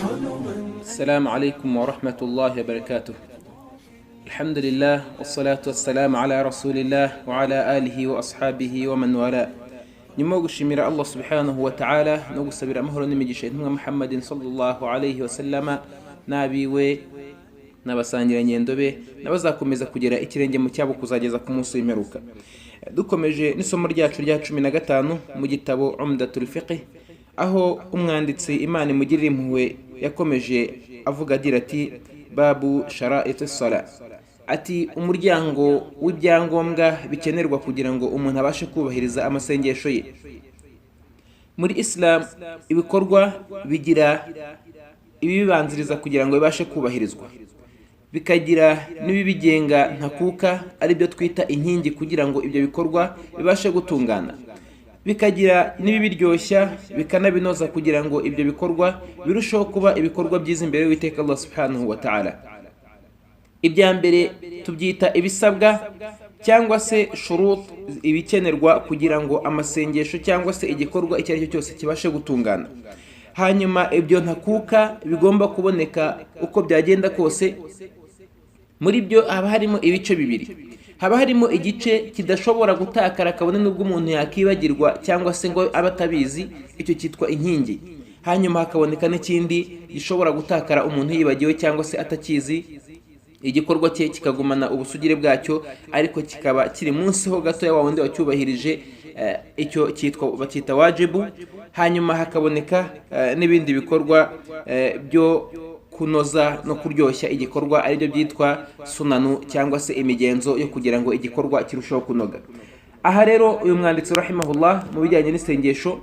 السلام عليكم ورحمة الله وبركاته. الحمد لله والصلاة والسلام على رسول الله وعلى آله وأصحابه ومن والاه. nyuma yo gushimira Allah subhanahu wa ta'ala no gusabira amahoro n'imigisha intumwa Muhammadin sallallahu alayhi wa sallama nabiwe n'abasangira nyendo be nabazakomeza kugera ikirenge mu cyabo kuzageza ku munsi w'imperuka. Dukomeje n'isomo ryacu rya 15 mu gitabo Umdatul Fiqh, aho umwanditsi Imana imugirira impuhwe yakomeje avuga agira ati babu shara'itus sala, ati umuryango w'ibyangombwa bikenerwa kugira ngo umuntu abashe kubahiriza amasengesho ye. Muri Islam ibikorwa bigira ibibanziriza kugira ngo bibashe kubahirizwa, bikagira n'ibibigenga ntakuka ari byo twita inkingi kugira ngo ibyo bikorwa bibashe gutungana, bikagira n'ibibiryoshya bikanabinoza kugira ngo ibyo bikorwa birusheho kuba ibikorwa byiza imbere y'Uwiteka Allah subhanahu wa ta'ala. Ibya mbere tubyita ibisabwa cyangwa se shurut, ibikenerwa kugira ngo amasengesho cyangwa se igikorwa icyo ari cyo cyose kibashe gutungana. Hanyuma ibyo ntakuka bigomba kuboneka uko byagenda kose. Muri byo haba harimo ibice bibiri. Haba harimo igice kidashobora gutakara kabone nubwo umuntu yakibagirwa cyangwa se ngo abatabizi, icyo cyitwa inkingi. Hanyuma hakaboneka n'ikindi gishobora gutakara umuntu yibagiwe cyangwa se atakizi, igikorwa cye kikagumana ubusugire bwacyo ariko kikaba kiri munsi ho gato ya wundi wacyubahirije, icyo cyitwa wajibu. Hanyuma hakaboneka n'ibindi bikorwa byo kunoza no kuryoshya igikorwa ari byo byitwa sunanu cyangwa se imigenzo yo kugira ngo igikorwa kirusheho kunoga. Aha rero uyu mwanditsi rahimahullah mu bijyanye n'isengesho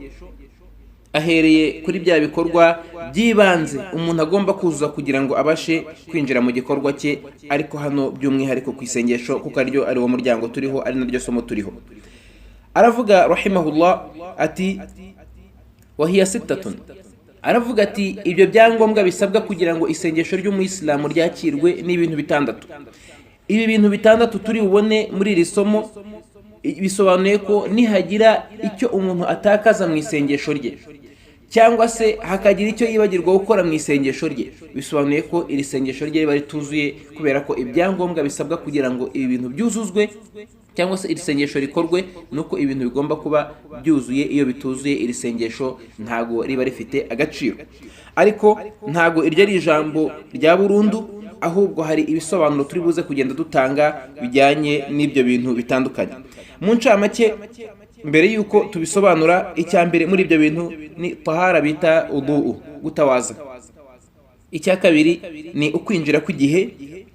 ahereye kuri bya bikorwa byibanze umuntu agomba kuzuza kugira ngo abashe kwinjira mu gikorwa cye, ariko hano by'umwihariko ku isengesho kuko aryo ari wo muryango turiho, ari naryo somo turiho. Aravuga rahimahullah ati wahiya sittatun, aravuga ati ibyo byangombwa bisabwa kugira ngo isengesho ry'umuyisilamu ryakirwe ni ibintu bitandatu. Ibi bintu bitandatu turi bubone muri iri somo bisobanuye ko nihagira icyo umuntu atakaza mu isengesho rye cyangwa se hakagira icyo yibagirwa gukora mu isengesho rye, bisobanuye ko iri sengesho rye riba rituzuye, kubera ko ibyangombwa bisabwa kugira ngo ibi bintu byuzuzwe cyangwa se iri sengesho rikorwe nuko ibintu bigomba kuba byuzuye. Iyo bituzuye iri sengesho ntago riba rifite agaciro. Ariko ntago iryo ari ijambo rya burundu, ahubwo hari ibisobanuro turi buze kugenda dutanga bijyanye n'ibyo bintu bitandukanye. Mu ncamake mbere yuko tubisobanura, icya mbere muri ibyo bintu ni tahara bita uduu, gutawaza. Icya kabiri ni ukwinjira kw'igihe.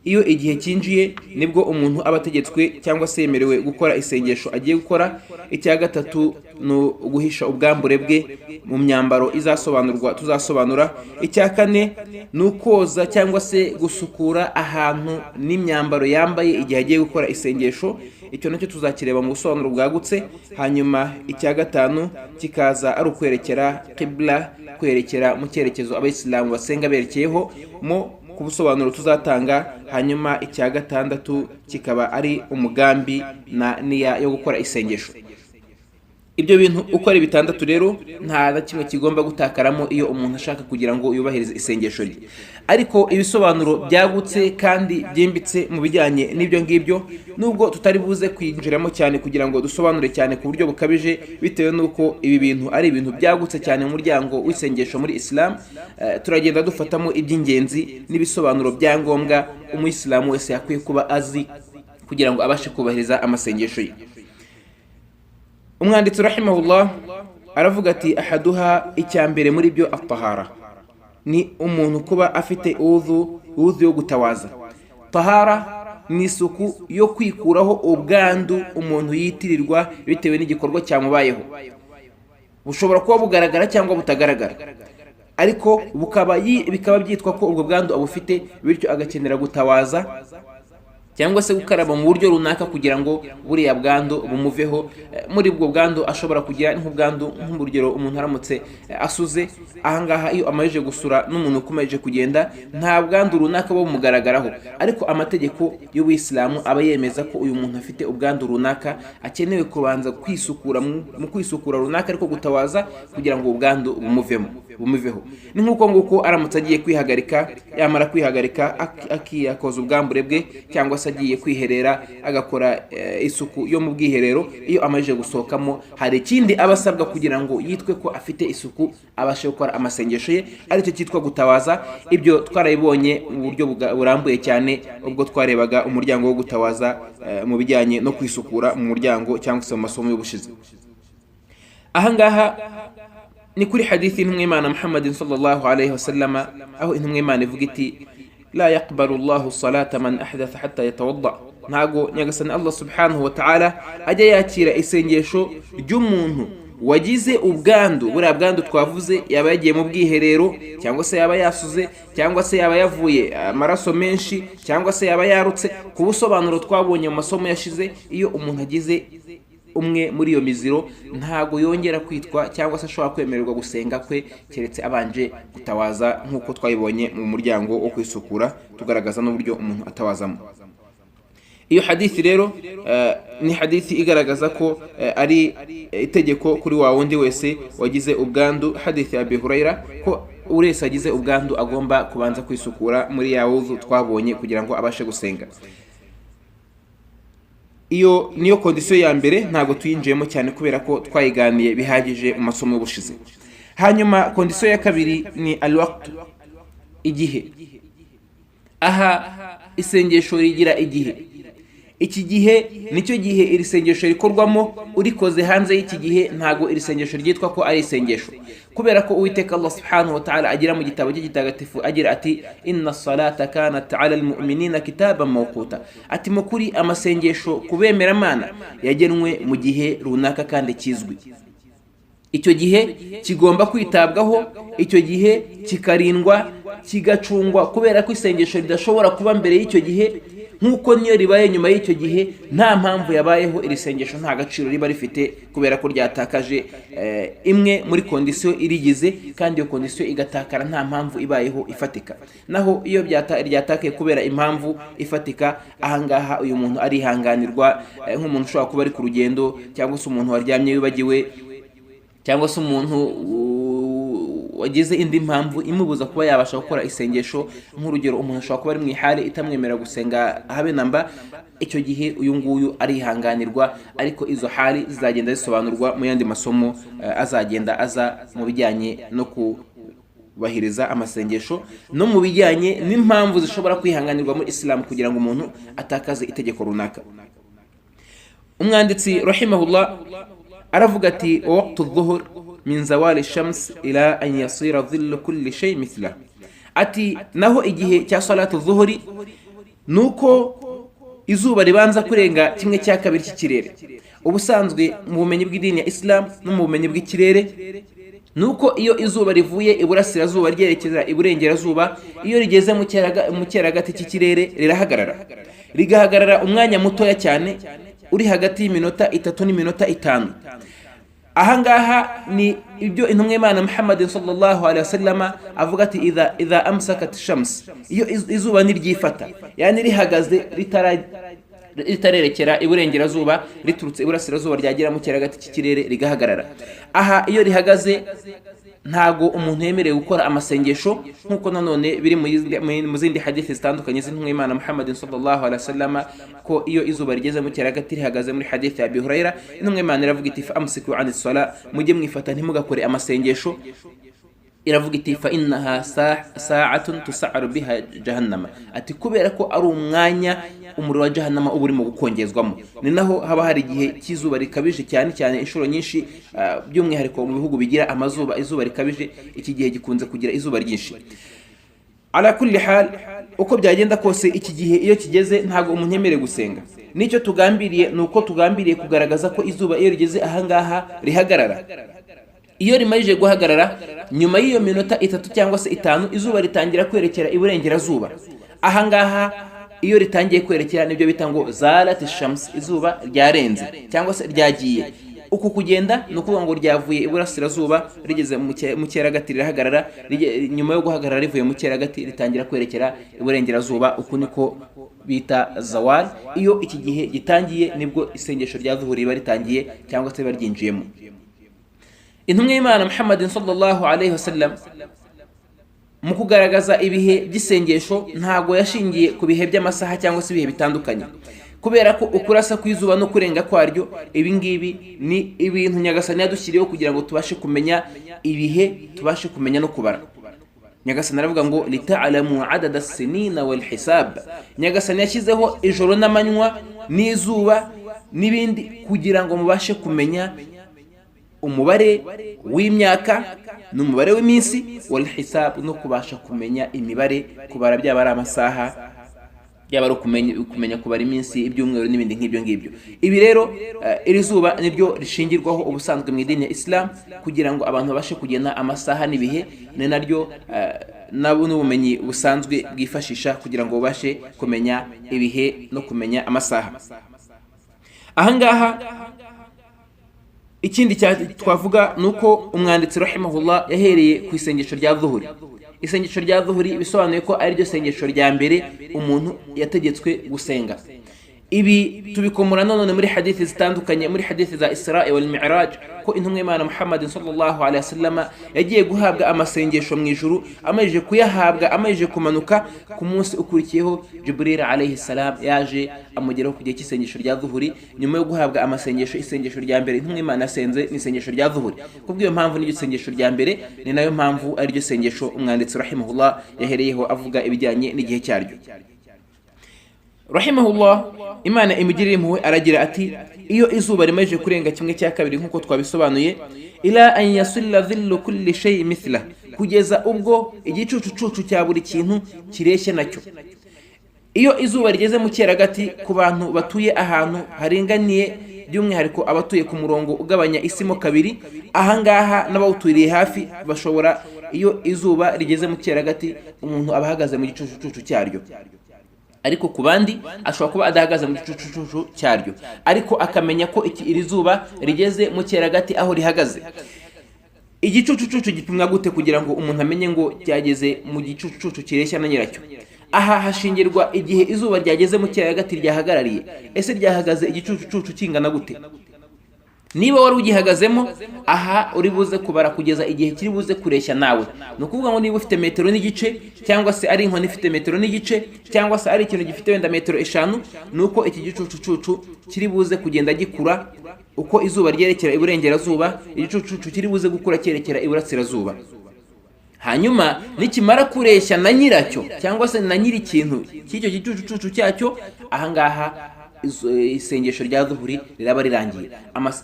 Iyo igihe cyinjiye nibwo umuntu aba ategetswe cyangwa se yemerewe gukora isengesho agiye gukora. Icya gatatu ni uguhisha ubwambure bwe mu myambaro izasobanurwa tuzasobanura. Icya kane ni ukoza cyangwa se gusukura ahantu n'imyambaro yambaye igihe agiye gukora isengesho, icyo nacyo tuzakireba mu busobanuro bwagutse. Hanyuma icya gatanu kikaza ari ukwerekera qibla, kwerekera mu cyerekezo abayisilamu basenga berekeyeho ku busobanuro tuzatanga. Hanyuma icya gatandatu kikaba ari umugambi na niya yo gukora isengesho. Ibyo bintu uko ari bitandatu rero nta na kimwe kigomba gutakaramo iyo umuntu ashaka kugira ngo yubahirize isengesho rye. Ariko ibisobanuro byagutse kandi byimbitse mu bijyanye n'ibyo ngibyo, nubwo tutari buze kwinjiramo cyane kugira ngo dusobanure cyane ku buryo bukabije, bitewe n'uko ibi bintu ari ibintu byagutse cyane mu muryango w'isengesho muri Islam, turagenda dufatamo iby'ingenzi n'ibisobanuro bya ngombwa umuyisilamu wese yakwiye kuba azi kugira ngo abashe kubahiriza amasengesho ye. Umwanditsi rahimahullah aravuga ati ahaduha, icya mbere muri byo at-tahara, ni umuntu kuba afite udhu yo gutawaza. Tahara ni isuku yo kwikuraho ubwandu umuntu yitirirwa bitewe n'igikorwa cyamubayeho. Bushobora kuba bugaragara cyangwa butagaragara, ariko bikaba byitwa ko ubwo bwandu abufite, bityo agakenera gutawaza cyangwa se gukaraba mu buryo runaka kugira ngo buriya bwandu bumuveho. Muri ubwo bwandu ashobora kugira nk'ubwandu, nk'urugero umuntu aramutse asuze ahangaha, iyo amaje gusura n'umuntu ukomeje kugenda nta bwandu runaka bo bumugaragaraho, ariko amategeko y'Ubuyisilamu aba yemeza ko uyu muntu afite ubwandu runaka akenewe kubanza kwisukura mu kwisukura runaka ariko gutawaza kugira ngo ubwandu bumuvemo. bumuveho. Ni nkuko nguko aramutse agiye kwihagarika, yamara kwihagarika akiyakoza ubwambure bwe cyangwa se agiye kwiherera agakora isuku yo mu bwiherero, iyo amaje gusohokamo hari ikindi abasabwa kugira ngo yitwe ko afite isuku, abashe gukora amasengesho ye, aricyo cyitwa gutawaza. Ibyo twarabibonye mu buryo burambuye cyane ubwo twarebaga umuryango wo gutawaza mu bijyanye no kwisukura mu muryango cyangwa se mu masomo y'ubushize. Ahangaha ni kuri hadithi intumwa y'Imana Muhammadin sallallahu alayhi wa sallama, aho intumwa y'Imana ivuga iti la yaqbalu Allahu salata man ahdatha hatta yatawadda. Ntago nyagasani Allah subhanahu wa ta'ala ajya yakira isengesho ry'umuntu wagize ubwandu. Buriya bwandu twavuze yaba yagiye mu bwiherero, cyangwa se yaba yasuze, cyangwa se yaba yavuye amaraso menshi, cyangwa se yaba yarutse. Ku busobanuro twabonye mu masomo yashize, iyo umuntu agize umwe muri iyo miziro ntago yongera kwitwa cyangwa se ashobora kwemererwa gusenga kwe keretse abanje gutawaza, nk'uko twayibonye mu muryango wo kwisukura tugaragaza n'uburyo umuntu atawazamo. Iyo hadithi rero ni hadithi igaragaza ko ari itegeko kuri wa wundi wese wagize ubwandu. Hadithi ya Abi Huraira ko urese agize ubwandu agomba kubanza kwisukura muri ya wuzu twabonye kugira ngo abashe gusenga. Iyo niyo kondisiyo ya mbere, ntago tuyinjiyemo cyane kubera ko twayiganiye bihagije mu masomo y'ubushize. Hanyuma kondisiyo ya kabiri ni alwaqt, igihe. Aha isengesho rigira igihe. Iki gihe nicyo gihe iri sengesho rikorwamo. Urikoze hanze y'iki gihe ntago iri sengesho ryitwa ko ari isengesho, kubera ko Uwiteka Allah subhanahu wa ta'ala agira mu gitabo cye gitagatifu agira ati inna salata kanat 'ala almu'minina kitaban mawquta. Ati mukuri amasengesho kubemera Imana yagenwe mu gihe runaka kandi kizwi. Icyo gihe kigomba kwitabwaho, icyo gihe kikarindwa, kigacungwa, kubera ko isengesho ridashobora kuba mbere y'icyo gihe, nkuko niyo ribaye nyuma y'icyo gihe nta mpamvu yabayeho iri sengesho nta gaciro riba rifite, kubera ko ryatakaje imwe muri kondisiyo irigize, kandi iyo kondisiyo igatakara nta mpamvu ibayeho ifatika. Naho iyo ryatakaye kubera impamvu ifatika, ahangaha uyu muntu arihanganirwa, nk'umuntu ushobora kuba ari ku rugendo, cyangwa se umuntu waryamye wibagiwe, cyangwa se umuntu wagize indi mpamvu imubuza kuba yabasha gukora isengesho. Nk'urugero, umuntu ashobora kuba ari mu ihali itamwemerera gusenga habe namba, icyo gihe uyu nguyu arihanganirwa, ariko izo hali zizagenda zisobanurwa mu yandi masomo azagenda aza mu bijyanye no kubahiriza amasengesho no mu bijyanye n'impamvu zishobora kwihanganirwa muri Islam kugira ngo umuntu atakaze itegeko runaka. Umwanditsi rahimahullah aravuga ati waqtu adh-dhuhr min zawali shams ila an yasira dhillu kulli shay mithla. Ati naho igihe cya salatu dhuhri nuko izuba ribanza kurenga kimwe cya kabiri cy'ikirere. Ubusanzwe mu bumenyi bw'idini ya Islam no mu bumenyi bw'ikirere nuko iyo izuba rivuye iburasirazuba ryerekeza iburengerazuba, iyo rigeze mu cyeragati cy'ikirere rigahagarara umwanya mutoya cyane uri hagati y'iminota 3 n'iminota 5. Ahangaha ni ibyo intumwa y'Imana Muhammadin sallallahu alayhi wasallama avuga ati idha amsakat shams, iyo izuba niryifata, yani rihagaze ritarerekera iburengerazuba riturutse iburasirazuba ryagera mu cyeragati cy'ikirere rigahagarara. Aha iyo rihagaze ntago umuntu yemerewe gukora amasengesho, nkuko nanone biri mu zindi hadithi zitandukanye z'intumwa y'Imana Muhammadin sallallahu alaihi wasallam ko iyo izuba rigeze mu cyeragati rihagaze muri hadithi ya Abi Huraira, intumwa y'Imana iravuga iti amsiku anis sala, mujye mwifata ntimugakore amasengesho. Iravuga iti fa innaha sa'atun tus'aru biha jahannama, ati kubera ko ari umwanya umuriro wa jahannama uba urimo gukongezwamo. Ni naho haba hari igihe cy'izuba rikabije cyane cyane inshuro nyinshi, by'umwihariko mu bihugu bigira izuba rikabije, iki gihe gikunze kugira izuba ryinshi. Ala kulli hal, uko byagenda kose iki gihe iyo kigeze ntago umuntu yemerewe gusenga. Nicyo tugambiriye nuko tugambiriye kugaragaza ko izuba iyo rigeze ahangaha rihagarara. Iyo rimaze guhagarara nyuma y'iyo minota 3 cyangwa se 5, izuba ritangira kwerekera iburengerazuba. Ahangaha iyo ritangiye kwerekera nibyo bita ngo zalat shams, izuba ryarenze cyangwa se ryagiye. Uku kugenda nukuvuga ngo ryavuye iburasirazuba rigeze mu cyeragati rirahagarara, nyuma yo guhagarara rivuye mu cyeragati ritangira kwerekera iburengerazuba. Uku niko bita zawal. Iyo iki gihe gitangiye nibwo isengesho rya zuhuri riba ritangiye cyangwa se baryinjiyemo. intumwa y'Imana Muhammadin sallallahu alayhi wasallam mu kugaragaza ibihe by'isengesho ntago yashingiye ku bihe by'amasaha cyangwa se ibihe bitandukanye, kubera ko ukurasa kw'izuba no kurenga kwaryo ibi ngibi ni ibintu Nyagasani yadushyiriyeho kugira ngo tubashe kumenya ibihe, tubashe kumenya no kubara. Nyagasani aravuga ngo lita'lamu adada as-sinina wal hisab, Nyagasani yashyizeho ijoro n'amanywa n'izuba n'ibindi kugira ngo mubashe kumenya umubare w'imyaka n'umubare w'iminsi, wal hisab no kubasha kumenya imibare, kubara byaba ari amasaha, byaba ari kumenya kubara iminsi, ibyumweru n'ibindi nk'ibyo ngibyo. Ibi rero iri zuba niryo rishingirwaho ubusanzwe mu idini ya Islam kugira ngo abantu babashe kugena amasaha n'ibihe, ni naryo nabo n'ubumenyi busanzwe bwifashisha kugira ngo babashe kumenya ibihe no kumenya amasaha. Ahangaha ikindi twavuga nuko umwanditsi rahimahullah yahereye ku isengesho rya dhuhuri. Isengesho rya dhuhuri bisobanuye ko ari ryo sengesho rya mbere umuntu yategetswe gusenga. Ibi tubikomora none muri hadithi zitandukanye, muri hadithi za Isra wal Mi'raj, ko intumwa y'Imana Muhammadin sallallahu alayhi wasallam yagiye guhabwa amasengesho mu ijuru, amajije kuyahabwa, amajije kumanuka ku munsi ukurikiyeho Jibril alayhi salam yaje amugeraho ku gihe cy'isengesho rya dhuhuri. Nyuma yo guhabwa amasengesho, isengesho rya mbere intumwa y'Imana yasenze ni isengesho rya dhuhuri. Kubw'iyo mpamvu n'iryo sengesho rya mbere, ni nayo mpamvu ari ryo sengesho umwanditsi rahimahullah yahereyeho avuga ibijyanye n'igihe cyaryo. Rahimahullah, Imana imugirire impuhwe, aragira ati iyo izuba rimaze kurenga kimwe cya kabiri nk'uko twabisobanuye, ila an yasilla dhillu kulli shay mithla, kugeza ubwo igicucucucu cya buri kintu kireshya nacyo. Iyo izuba rigeze mu cyeragati ku bantu batuye ahantu haringaniye, by'umwihariko abatuye ku murongo ugabanya isi mo kabiri, ahangaha n'abawuturiye hafi bashobora, iyo izuba rigeze mu cyeragati umuntu aba ahagaze mu gicucucucu cyaryo. Ariko ku bandi ashobora kuba adahagaze mu gicucucucu cyaryo, ariko akamenya ko iri zuba rigeze mu cyeragati aho rihagaze. Igicucucucu gipimwa gute kugira ngo umuntu amenye ngo cyageze mu gicucucucu kireshya na nyiracyo? Aha hashingirwa igihe izuba ryageze mu cyeragati ryahagarariye. Ese ryahagaze igicucucucu kingana gute? Niba wari ugihagazemo, aha uri buze kubara kugeza igihe kiri buze kureshya nawe. Ni ukuvuga ngo niba ufite metero n'igice, cyangwa se ari inkoni ifite metero n'igice, cyangwa se ari ikintu gifite wenda metero 5, nuko iki gicucucucu kiri buze kugenda gikura uko izuba ryerekera iburengerazuba, igicucucucu kiri buze gukura cyerekera iburasirazuba. Hanyuma nikimara kureshya na nyiracyo cyangwa se na nyiri ikintu cy'icyo gicucucucu cyacyo, ahangaha isengesho rya dhuhuri riraba rirangiye.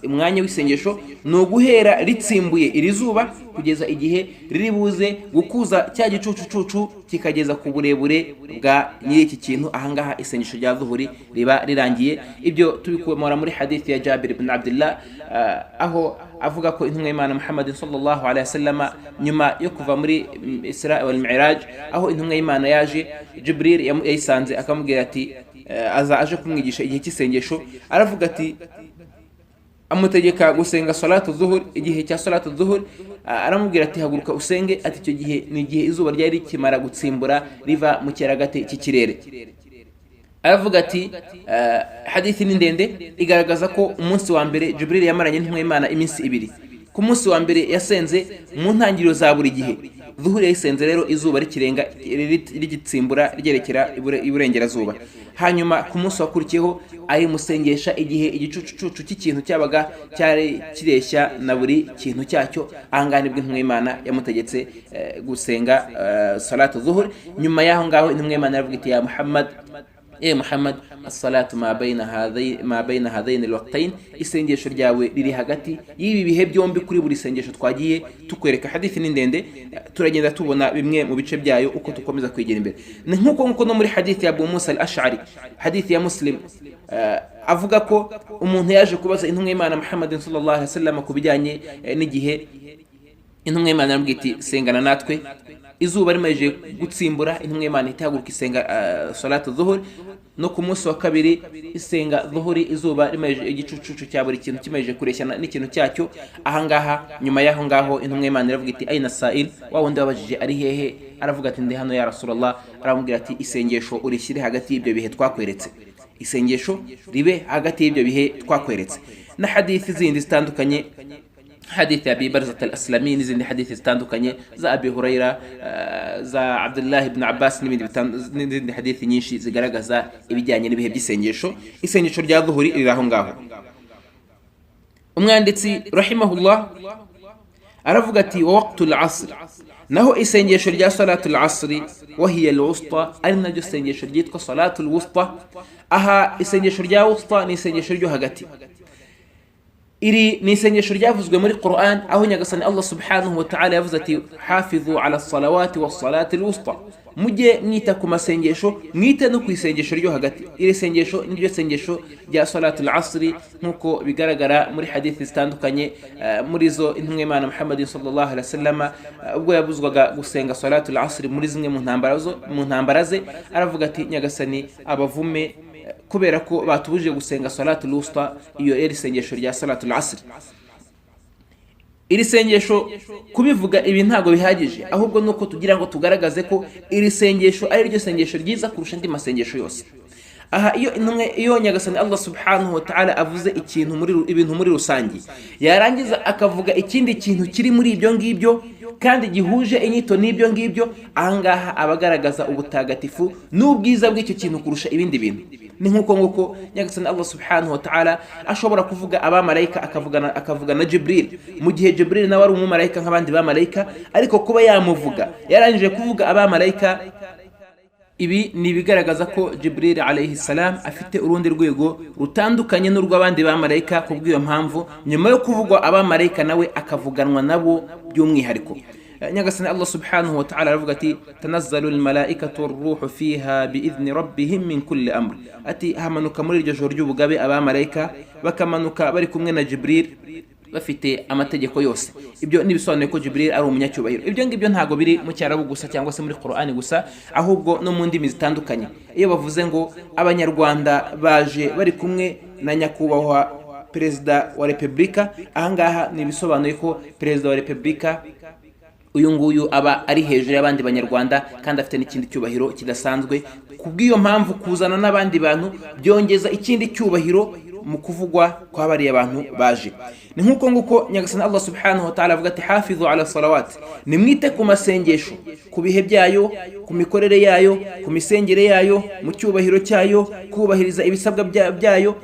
Umwanya w'isengesho ni uguhera ritsimbuye iri zuba kugeza igihe riri buze gukuza cya gicucucucu kikageza ku burebure bwa nyiri iki kintu. Ahangaha isengesho rya dhuhuri riba rirangiye. Ibyo tubikomora muri hadithi ya Jabir ibn Abdullah, aho avuga ko intumwa y'Imana Muhammadin sallallahu alayhi wasallam nyuma yo kuva muri Isra wal Mi'raj, aho intumwa y'Imana yaje, Jibril yayisanze akamubwira ati aje kumwigisha igihe cy'isengesho, aravuga ati amutegeka gusenga salatu dhuhur. Igihe cya salatu dhuhur aramubwira ati haguruka usenge, ati icyo gihe ni igihe izuba ryari rikimara gutsimbura riva mu cyeragati cy'ikirere. Aravuga ati hadithi ni ndende, igaragaza ko umunsi wa mbere Jibril yamaranye n'intumwa y'Imana iminsi 2. Ku munsi wa mbere yasenze mu ntangiriro za buri gihe. Dhuhuri yayisenze rero izuba rikirenga rigitsimbura ryerekera iburengerazuba. Hanyuma ku munsi wakurikiyeho ayimusengesha igihe igicucucucu cy'ikintu cyabaga cyari kireshya na buri kintu cyacyo. Ahangaha nibwo intumwa y'Imana yamutegetse gusenga salatu dhuhur. Nyuma y'aho ngaho intumwa y'Imana yaravuga iti ya Muhammad, Muhammad, as-salatu ma bayna hadaini al-waqtayn, isengesho ryawe riri hagati y'ibi bihe byombi kuri buri sengesho twagiye tukwereka. Hadithi ni ndende, turagenda tubona bimwe mu bice byayo uko tukomeza kwegera imbere. Nkuko no muri hadithi ya Abu Musa al-Ash'ari, hadithi ya Muslim, avuga ko umuntu yaje kubaza intumwa y'Imana Muhammadin sallallahu alayhi wasallam ku bijyanye n'igihe. Intumwa y'Imana yaramubwiye iti sengana natwe. Izuba rimaze gutsimbura, intumwa y'Imana itahaguruka isenga salatu dhuhur. No ku munsi wa kabiri isenga dhuhuri, izuba rimaze igicucucu cya buri kintu kimaze kureshya n'ikintu cyacyo. Ahangaha nyuma y'aho ngaho intumwa y'Imana iravuga iti aina sa'il, wa wundi wabajije ari hehe? Aravuga ati ndi hano ya Rasulullah. Aramubwira ati isengesho urishyire hagati y'ibyo bihe twakweretse, isengesho ribe hagati y'ibyo bihe twakweretse. Na hadithi zindi zitandukanye حديث أبي برزة الأسلمي نزل حديث zitandukanye za Abi Huraira za Abdullah ibn Abbas n'ibindi hadithi nyinshi zigaragaza ibijyanye n'ibihe by'isengesho. Isengesho rya dhuhuri riraho ngaho. Umwanditsi rahimahullah aravuga ati wa waqtul asr, naho isengesho rya salatul asri wa hiya al-wusta, ari naryo sengesho ryitwa salatul wusta. Aha isengesho rya wusta ni isengesho ryo hagati. Iri ni isengesho ryavuzwe muri Qur'an, aho nyagasani Allah subhanahu wa ta'ala yavuze ati hafizu ala salawati was salati al-wusta, mujye mwita ku masengesho, mwite no ku isengesho ryo hagati. Iri sengesho niryo sengesho rya salatul asri, nkuko bigaragara muri hadithi zitandukanye. Muri zo intumwa y'Imana Muhammad sallallahu alaihi wasallam ubwo yabuzwaga gusenga salatul asri muri zimwe mu ntambara ze, aravuga ati nyagasani abavume kubera ko batubuje gusenga salatul wusta. Iyo eri sengesho rya salatul asr. Iri sengesho kubivuga ibi ntago bihagije, ahubwo nuko tugira ngo tugaragaze ko iri sengesho ari ryo sengesho ryiza kurusha andi masengesho yose. Aha iyo nyagasani Allah subhanahu wa ta'ala avuze ibintu muri rusangi, yarangiza akavuga ikindi kintu kiri muri ibyo ngibyo kandi gihuje inyito n'ibyo ngibyo, ahangaha abagaragaza ubutagatifu n'ubwiza bw'icyo kintu kurusha ibindi bintu. Ni nkuko nyagasani Allah subhanahu wa ta'ala ashobora kuvuga abamarayika akavuga na Jibril, mu gihe Jibril nawe ari umumarayika nk'abandi bamarayika, ariko kuba yamuvuga yarangije kuvuga abamarayika, ibi ni bigaragaza ko Jibril alayhi salam afite urundi rwego rutandukanye n'urw'abandi bamarayika. Kubw'iyo mpamvu nyuma yo kuvugwa abamarayika nawe akavuganwa nabo by'umwihariko. nyagasani Allah subhanahu wa ta'ala aravuga ati tanazzalu almalaikatu warruhu fiha biidhni rabbihim min kulli amr, ati hamanuka muri iryo joro ry'ubugabe abamarayika bakamanuka bari kumwe na Jibril bafite amategeko yose. Ibyo nibisobanuye ko Jibril ari umunyacyubahiro. Ibyo ngibyo ntago biri mu cyarabu gusa cyangwa se muri Qur'ani gusa, ahubwo no mu ndimi zitandukanye. Iyo bavuze ngo abanyarwanda baje bari kumwe na nyakubahwa perezida wa Repubulika, ahangaha nibisobanuye ko perezida wa Repubulika uyu nguyu aba ari hejuru y'abandi banyarwanda kandi afite n'ikindi cyubahiro kidasanzwe. Kubw'iyo mpamvu kuzana n'abandi bantu byongeza ikindi cyubahiro mu kuvugwa kwa bariya abantu baje. Ni nkuko nyagasani Allah subhanahu wa ta'ala avuga ati hafizu ala salawati, nimwite ku masengesho, ku bihe byayo, ku mikorere yayo, ku misengere yayo, mu cyubahiro cyayo, kubahiriza ibisabwa byayo.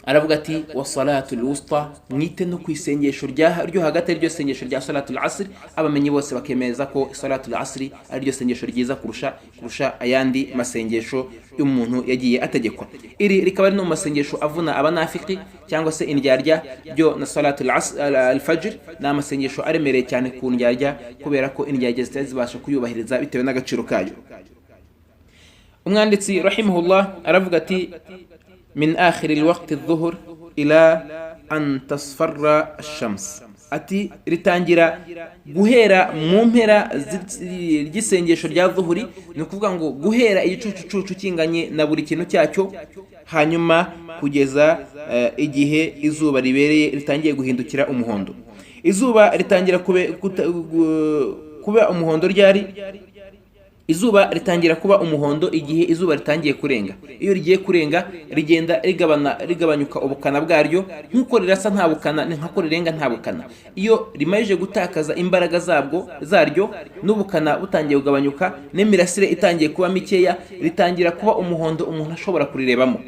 Aravuga ati wa salatul wusta, mwite no kwisengesho ryo hagati ryo sengesho rya salatul asr. Abamenyi bose bakemeza ko salatul asr ari ryo sengesho ryiza kurusha ayandi masengesho y'umuntu yagiye ategekwa. Iri rikaba ari no masengesho avuna abanafiki cyangwa se indyarya byo na salatul al-fajr, na masengesho aremereye cyane ku ndyarya kubera ko indyarya zitazibasha kuyubahiriza bitewe n'agaciro kayo. Umwanditsi rahimahullah aravuga ati min akhiri alwaqti adh-dhuhr ila an tasfarra ash-shams, ati ritangira guhera mu mpera ry'isengesho rya dhuhuri, ni kuvuga ngo guhera igicucu kinganye na buri kintu cyacyo, hanyuma kugeza igihe izuba ribereye ritangiye guhindukira umuhondo. Izuba ritangira kuba umuhondo ryari? Izuba ritangira kuba umuhondo igihe izuba ritangiye kurenga. Iyo rigiye kurenga rigenda rigabanyuka ubukana bwaryo, nkuko rirasa nta bukana ni nkako rirenga nta bukana. Iyo rimaje gutakaza imbaraga zaryo n'ubukana butangiye kugabanyuka n'imirasire itangiye kuba mikeya, ritangira kuba umuhondo umuntu ashobora kurirebamo.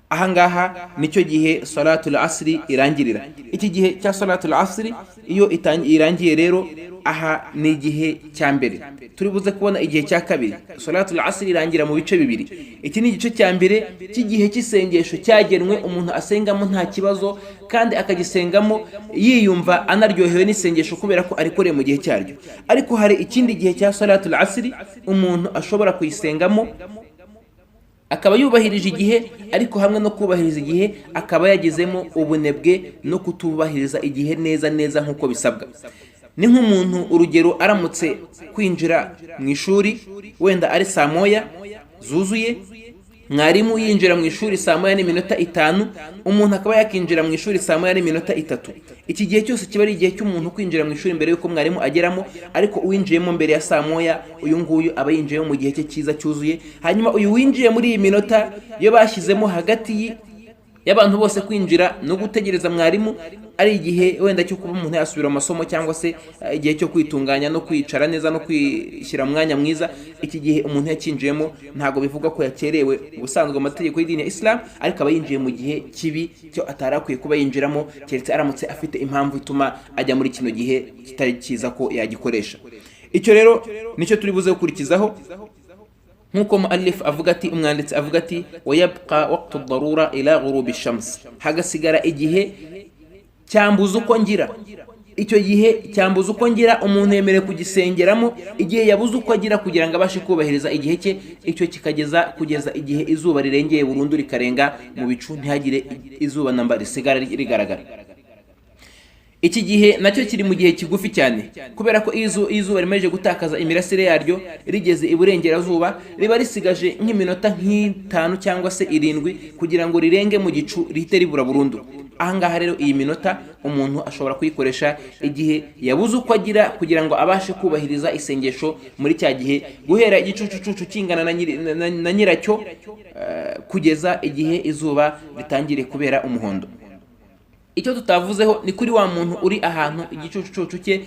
Ahangaha nicyo gihe salatul asri irangirira. Iki gihe cya salatul asri iyo irangiye rero, aha ni igihe cya mbere. Turi buze kubona igihe cya kabiri. Salatul asri irangira mu bice bibiri. Iki ni igice cya mbere cy'igihe cy'isengesho cyagenwe umuntu asengamo nta kibazo, kandi akagisengamo yiyumva anaryohewe n'isengesho kubera ko arikoreye mu gihe cyaryo. Ariko hari ikindi gihe cya salatul asri umuntu ashobora kuyisengamo akaba yubahirije igihe, ariko hamwe no kubahiriza igihe akaba yagizemo ubunebwe no kutubahiriza igihe neza nkuko bisabwa. Ni nk'umuntu urugero aramutse kwinjira mu ishuri wenda ari saa moya zuzuye, mwarimu yinjira mu ishuri saa moya n'iminota 5, umuntu akaba yakinjira mu ishuri saa moya n'iminota 3. Iki gihe cyose kiba ari igihe cy'umuntu kwinjira mu ishuri mbere yuko mwarimu ageramo, ariko uwinjiyemo mbere ya saa moya uyu nguyu aba yinjiyemo mu gihe cye cyiza cyuzuye. Hanyuma uyu winjiye muri iyi minota yo bashyizemo hagati y'abantu bose kwinjira no gutegereza mwarimu ari igihe wenda cyo kuba umuntu yasubira mu masomo cyangwa se igihe cyo kwitunganya no kwicara neza no kwishyira mwanya mwiza. Iki gihe umuntu yakinjiyemo ntago bivuga ko yakerewe ubusanzwe amategeko y'idini ya Islam, ariko aba yinjiye mu gihe kibi cyo atarakwiye kuba yinjiramo, keretse aramutse afite impamvu ituma ajya muri kino gihe kitari cyiza ko yagikoresha. Icyo rero nicyo turi buze gukurikizaho, nkuko muallif avuga ati, umwanditsi avuga ati wayabqa waqtu darura ila ghurubi shams, hagasigara igihe cyambuza uko ngira. Icyo gihe cyambuza uko ngira umuntu yemerewe kugisengeramo igihe yabuze uko agira kugira ngo abashe kubahiriza igihe cye. Icyo kugeza igihe izuba rirengeye burundu rikarenga mu bicu, ntihagire izuba namba risigara rigaragara. Iki gihe nacyo kiri mu gihe kigufi cyane, kubera ko izuba rimaze gutakaza imirasire yaryo rigeze iburengerazuba, riba risigaje nk'iminota nk'itanu cyangwa se 7 kugira ngo rirenge mu gicu rihite ribura burundu. Ahangaha rero iyi minota umuntu ashobora kuyikoresha igihe yabuze uko agira kugira ngo abashe kubahiriza isengesho muri cya gihe, guhera igicucucucu kingana na nyiracyo kugeza igihe izuba ritangire kubera umuhondo. Icyo tutavuzeho ni kuri wa muntu uri ahantu igicucucucu cye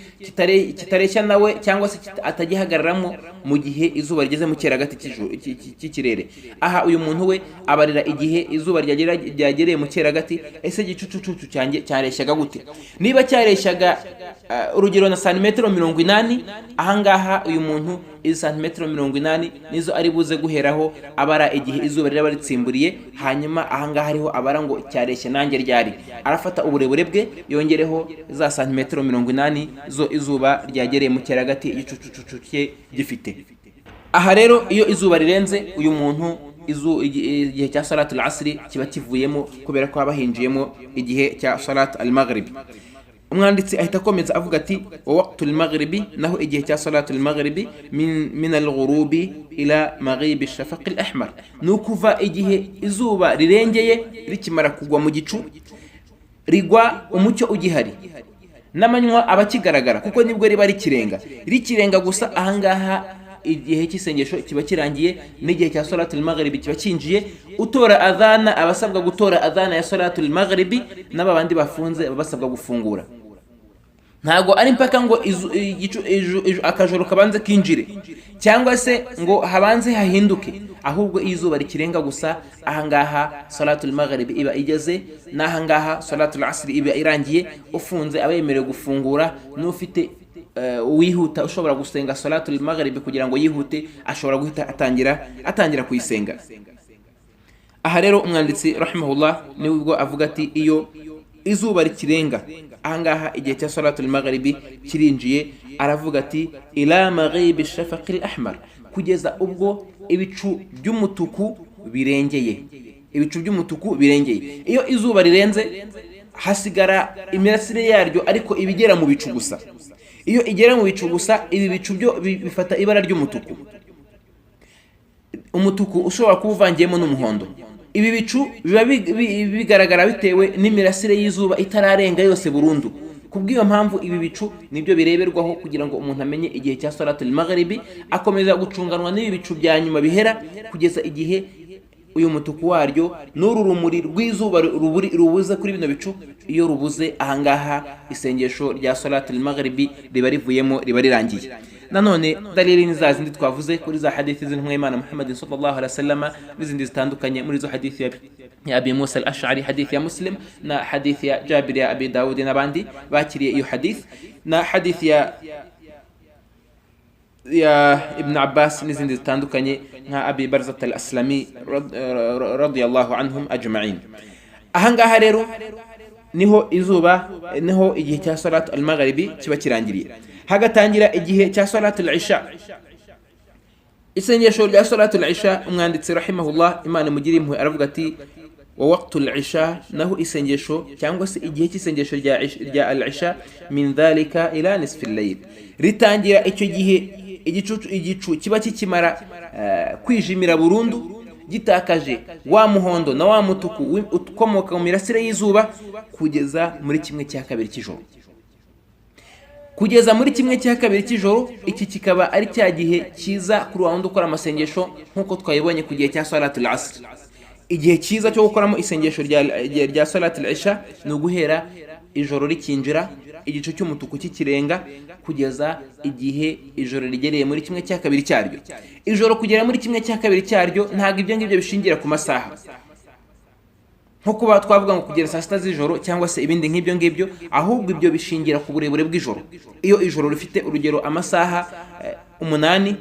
kitareshya nawe cyangwa se atagihagararamo mu gihe izuba rigeze mu cyeragati cy'ikirere. Aha uyu muntu we abarira igihe izuba ryagereye mu cyeragati, ese igicucucucu cyanjye cyareshyaga gute? Niba cyareshyaga urugero na santimetero 80, ahangaha uyu muntu izi santimetero 80 nizo ari buze guheraho abara igihe izuba riraba ritsimburiye. Hanyuma ahangaha hariho abara ngo cyareshya nanjye ryari, arafata uburebure bwe yongereho za santimetero 80 zo izuba ryagereye mu cyeragati igicucucucu cye gifite. Aha rero iyo izuba rirenze uyu muntu igihe cya salat al-asri kiba kivuyemo, kubera ko haba hinjiyemo igihe cya salat al-maghrib. Umwanditsi ahita akomeza avuga ati waqtul maghribi, naho igihe cya salatul maghribi min al-ghurubi ila maghibi ash-shafaq al-ahmar, nukuva igihe izuba rirengeye rikimara kugwa mu gicu rigwa umucyo ugihari, n'amanywa abakigaragara kuko nibwo riba rikirenga gusa. Ahangaha igihe cy'isengesho kiba kirangiye, n'igihe cya salatul maghribi kiba kinjiye. Utora adhana abasabwa gutora adhana ya salatul maghribi, n'abandi bafunze babasabwa gufungura. Ntago ari mpaka ngo akajoro kabanze kinjire cyangwa se ngo habanze hahinduke, ahubwo izuba rikirenga gusa ahangaha salatul maghribi iba igeze, n'ahangaha salatul asri iba irangiye. Ufunze aba yemerewe gufungura, n'ufite wihuta ushobora gusenga salatul maghribi kugira ngo yihute, ashobora guhita atangira kuyisenga. Aha rero umwanditsi rahimahullah nibwo avuga ati iyo izuba rikirenga ahangaha igihe cya salatul maghribi kirinjiye, aravuga ati ila maghibi ash-shafaq al-ahmar, kugeza ubwo ibicu by'umutuku birengeye. Iyo izuba rirenze hasigara imirasire yaryo, ariko ibigera mu bicu gusa. Iyo igera mu bicu gusa, ibi bicu byo bifata ibara ry'umutuku, ushobora kuba uvangiyemo n'umuhondo. Ibi bicu biba bigaragara bitewe n'imirasire y'izuba itararenga yose burundu. Kubw'iyo mpamvu ibi bicu nibyo bireberwaho kugira ngo umuntu amenye igihe cya salatul maghribi, akomeza gucunganwa n'ibi bicu bya nyuma bihera kugeza igihe uyu mutuku waryo n'uru rumuri rw'izuba rubuze kuri bino bicu. Iyo rubuze ahangaha isengesho rya salatul maghribi riba rivuyemo, riba rirangiye. Nanone dalili ni za zindi twavuze kuri za hadithi z'intumwa y'Imana Muhammad sallallahu alaihi wasallam, n'izindi zitandukanye muri zo hadithi ya Abi Musa al-Ash'ari, hadithi ya Muslim, na hadithi ya Jabir ya Abi Dawud n'abandi bakiriye iyo hadith, na hadithi ya Ibn Abbas n'izindi zitandukanye nka Abi Barzat al-Aslami radiyallahu anhum ajma'in. Ahangaha rero niho igihe cya salat al-maghribi kiba kirangiriye, hagatangira igihe cya salatul isha. Isengesho rya salatul isha, umwanditsi rahimahullah Imana mugire impuhwe aravuga ati wa waqtul isha, naho isengesho cyangwa se igihe cy'isengesho rya al-isha min dhalika ila nisfi al-layl, ritangira icyo gihe igicu kiba kikimara kwijimira burundu, gitakaje wa muhondo na wa mutuku ukomoka mu mirasire y'izuba, kugeza muri 1/2 cy'ijoro. Kugeza muri 1/2 cy'ijoro, iki kikaba ari cya gihe kiza kuri wa wundi ukora amasengesho nk'uko twayibonye ku gihe cya salatul asr. igihe cyiza cyo gukoramo isengesho rya salatul isha ni uguhera ijoro rikinjira igice cy'umutuku kikirenga kugeza igihe ijoro rigereye muri kimwe cya kabiri cyaryo. Ijoro kugera muri kimwe cya kabiri cyaryo ntabwo ibyo ngibyo bishingira ku masaha nko kuba twavuga ngo kugera saa sita z'ijoro cyangwa se ibindi nk'ibyo ngibyo, ahubwo ibyo bishingira ku burebure bw'ijoro. Iyo ijoro rifite urugero amasaha 8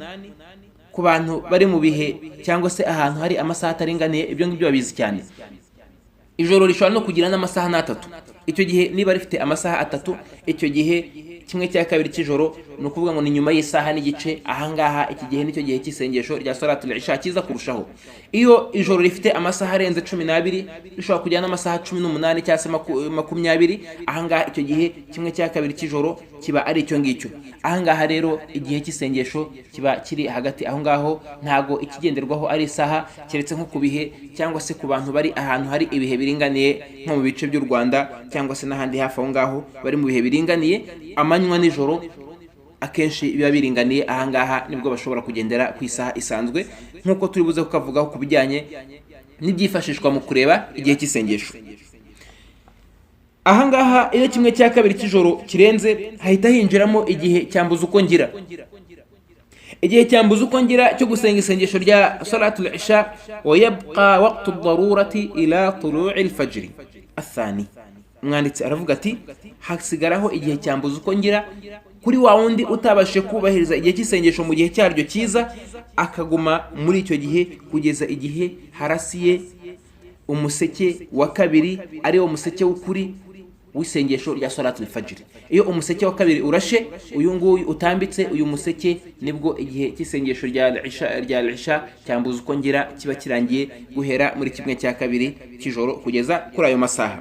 ku bantu bari mu bihe cyangwa se ahantu hari amasaha ataringaniye, ibyo ngibyo babizi cyane. Ijoro rishobora no kugira n'amasaha 3. Icyo gihe niba rifite amasaha 3, icyo gihe kimwe cya kabiri cy'ijoro ni ukuvuga ngo ni nyuma y'isaha n'igice. Ahangaha iki gihe nicyo gihe cy'isengesho rya salatul isha kiza kurushaho. Iyo ijoro rifite amasaha arenze 12, rishobora kujyana n'amasaha 18 cyangwa se 20, ahangaha icyo gihe kimwe cya kabiri cy'ijoro kiba ari icyo ngicyo. Ahangaha rero igihe cy'isengesho kiba kiri hagati aho ngaho, ntago ikigenderwaho ari isaha, keretse nko ku bihe cyangwa se ku bantu bari ahantu hari ibihe biringaniye nko mu bice by'u Rwanda cyangwa se n'ahandi hafi aho ngaho bari mu bihe biringaniye, amanywa n'ijoro akenshi biba biringaniye. Ahangaha nibwo bashobora kugendera ku isaha isanzwe, nk'uko turi buze kukavugaho ku bijyanye n'ibyifashishwa mu kureba igihe cy'isengesho. Ahangaha iyo kimwe cya kabiri cy'ijoro kirenze hahita hinjiramo igihe cyambuza uko ngira. Igihe cyambuza uko ngira cyo gusenga isengesho rya salatul isha, wa yabqa waqtu ad-darurati ila tulu'i al-fajr athani. Umwanditsi aravuga ati hasigaraho igihe cyambuza uko ngira kuri wa wundi utabashe kubahiriza igihe cy'isengesho mu gihe cyaryo cyiza, akaguma muri icyo gihe kugeza igihe harasiye umuseke wa kabiri, ari wo museke w'ukuri w'isengesho rya salatul fajr. Iyo umuseke wa kabiri urashe, uyu nguyu utambitse, uyu museke, nibwo igihe cy'isengesho rya isha cyambuza uko ngira kiba kirangiye, guhera muri kimwe cya kabiri cy'ijoro kugeza kuri ayo masaha.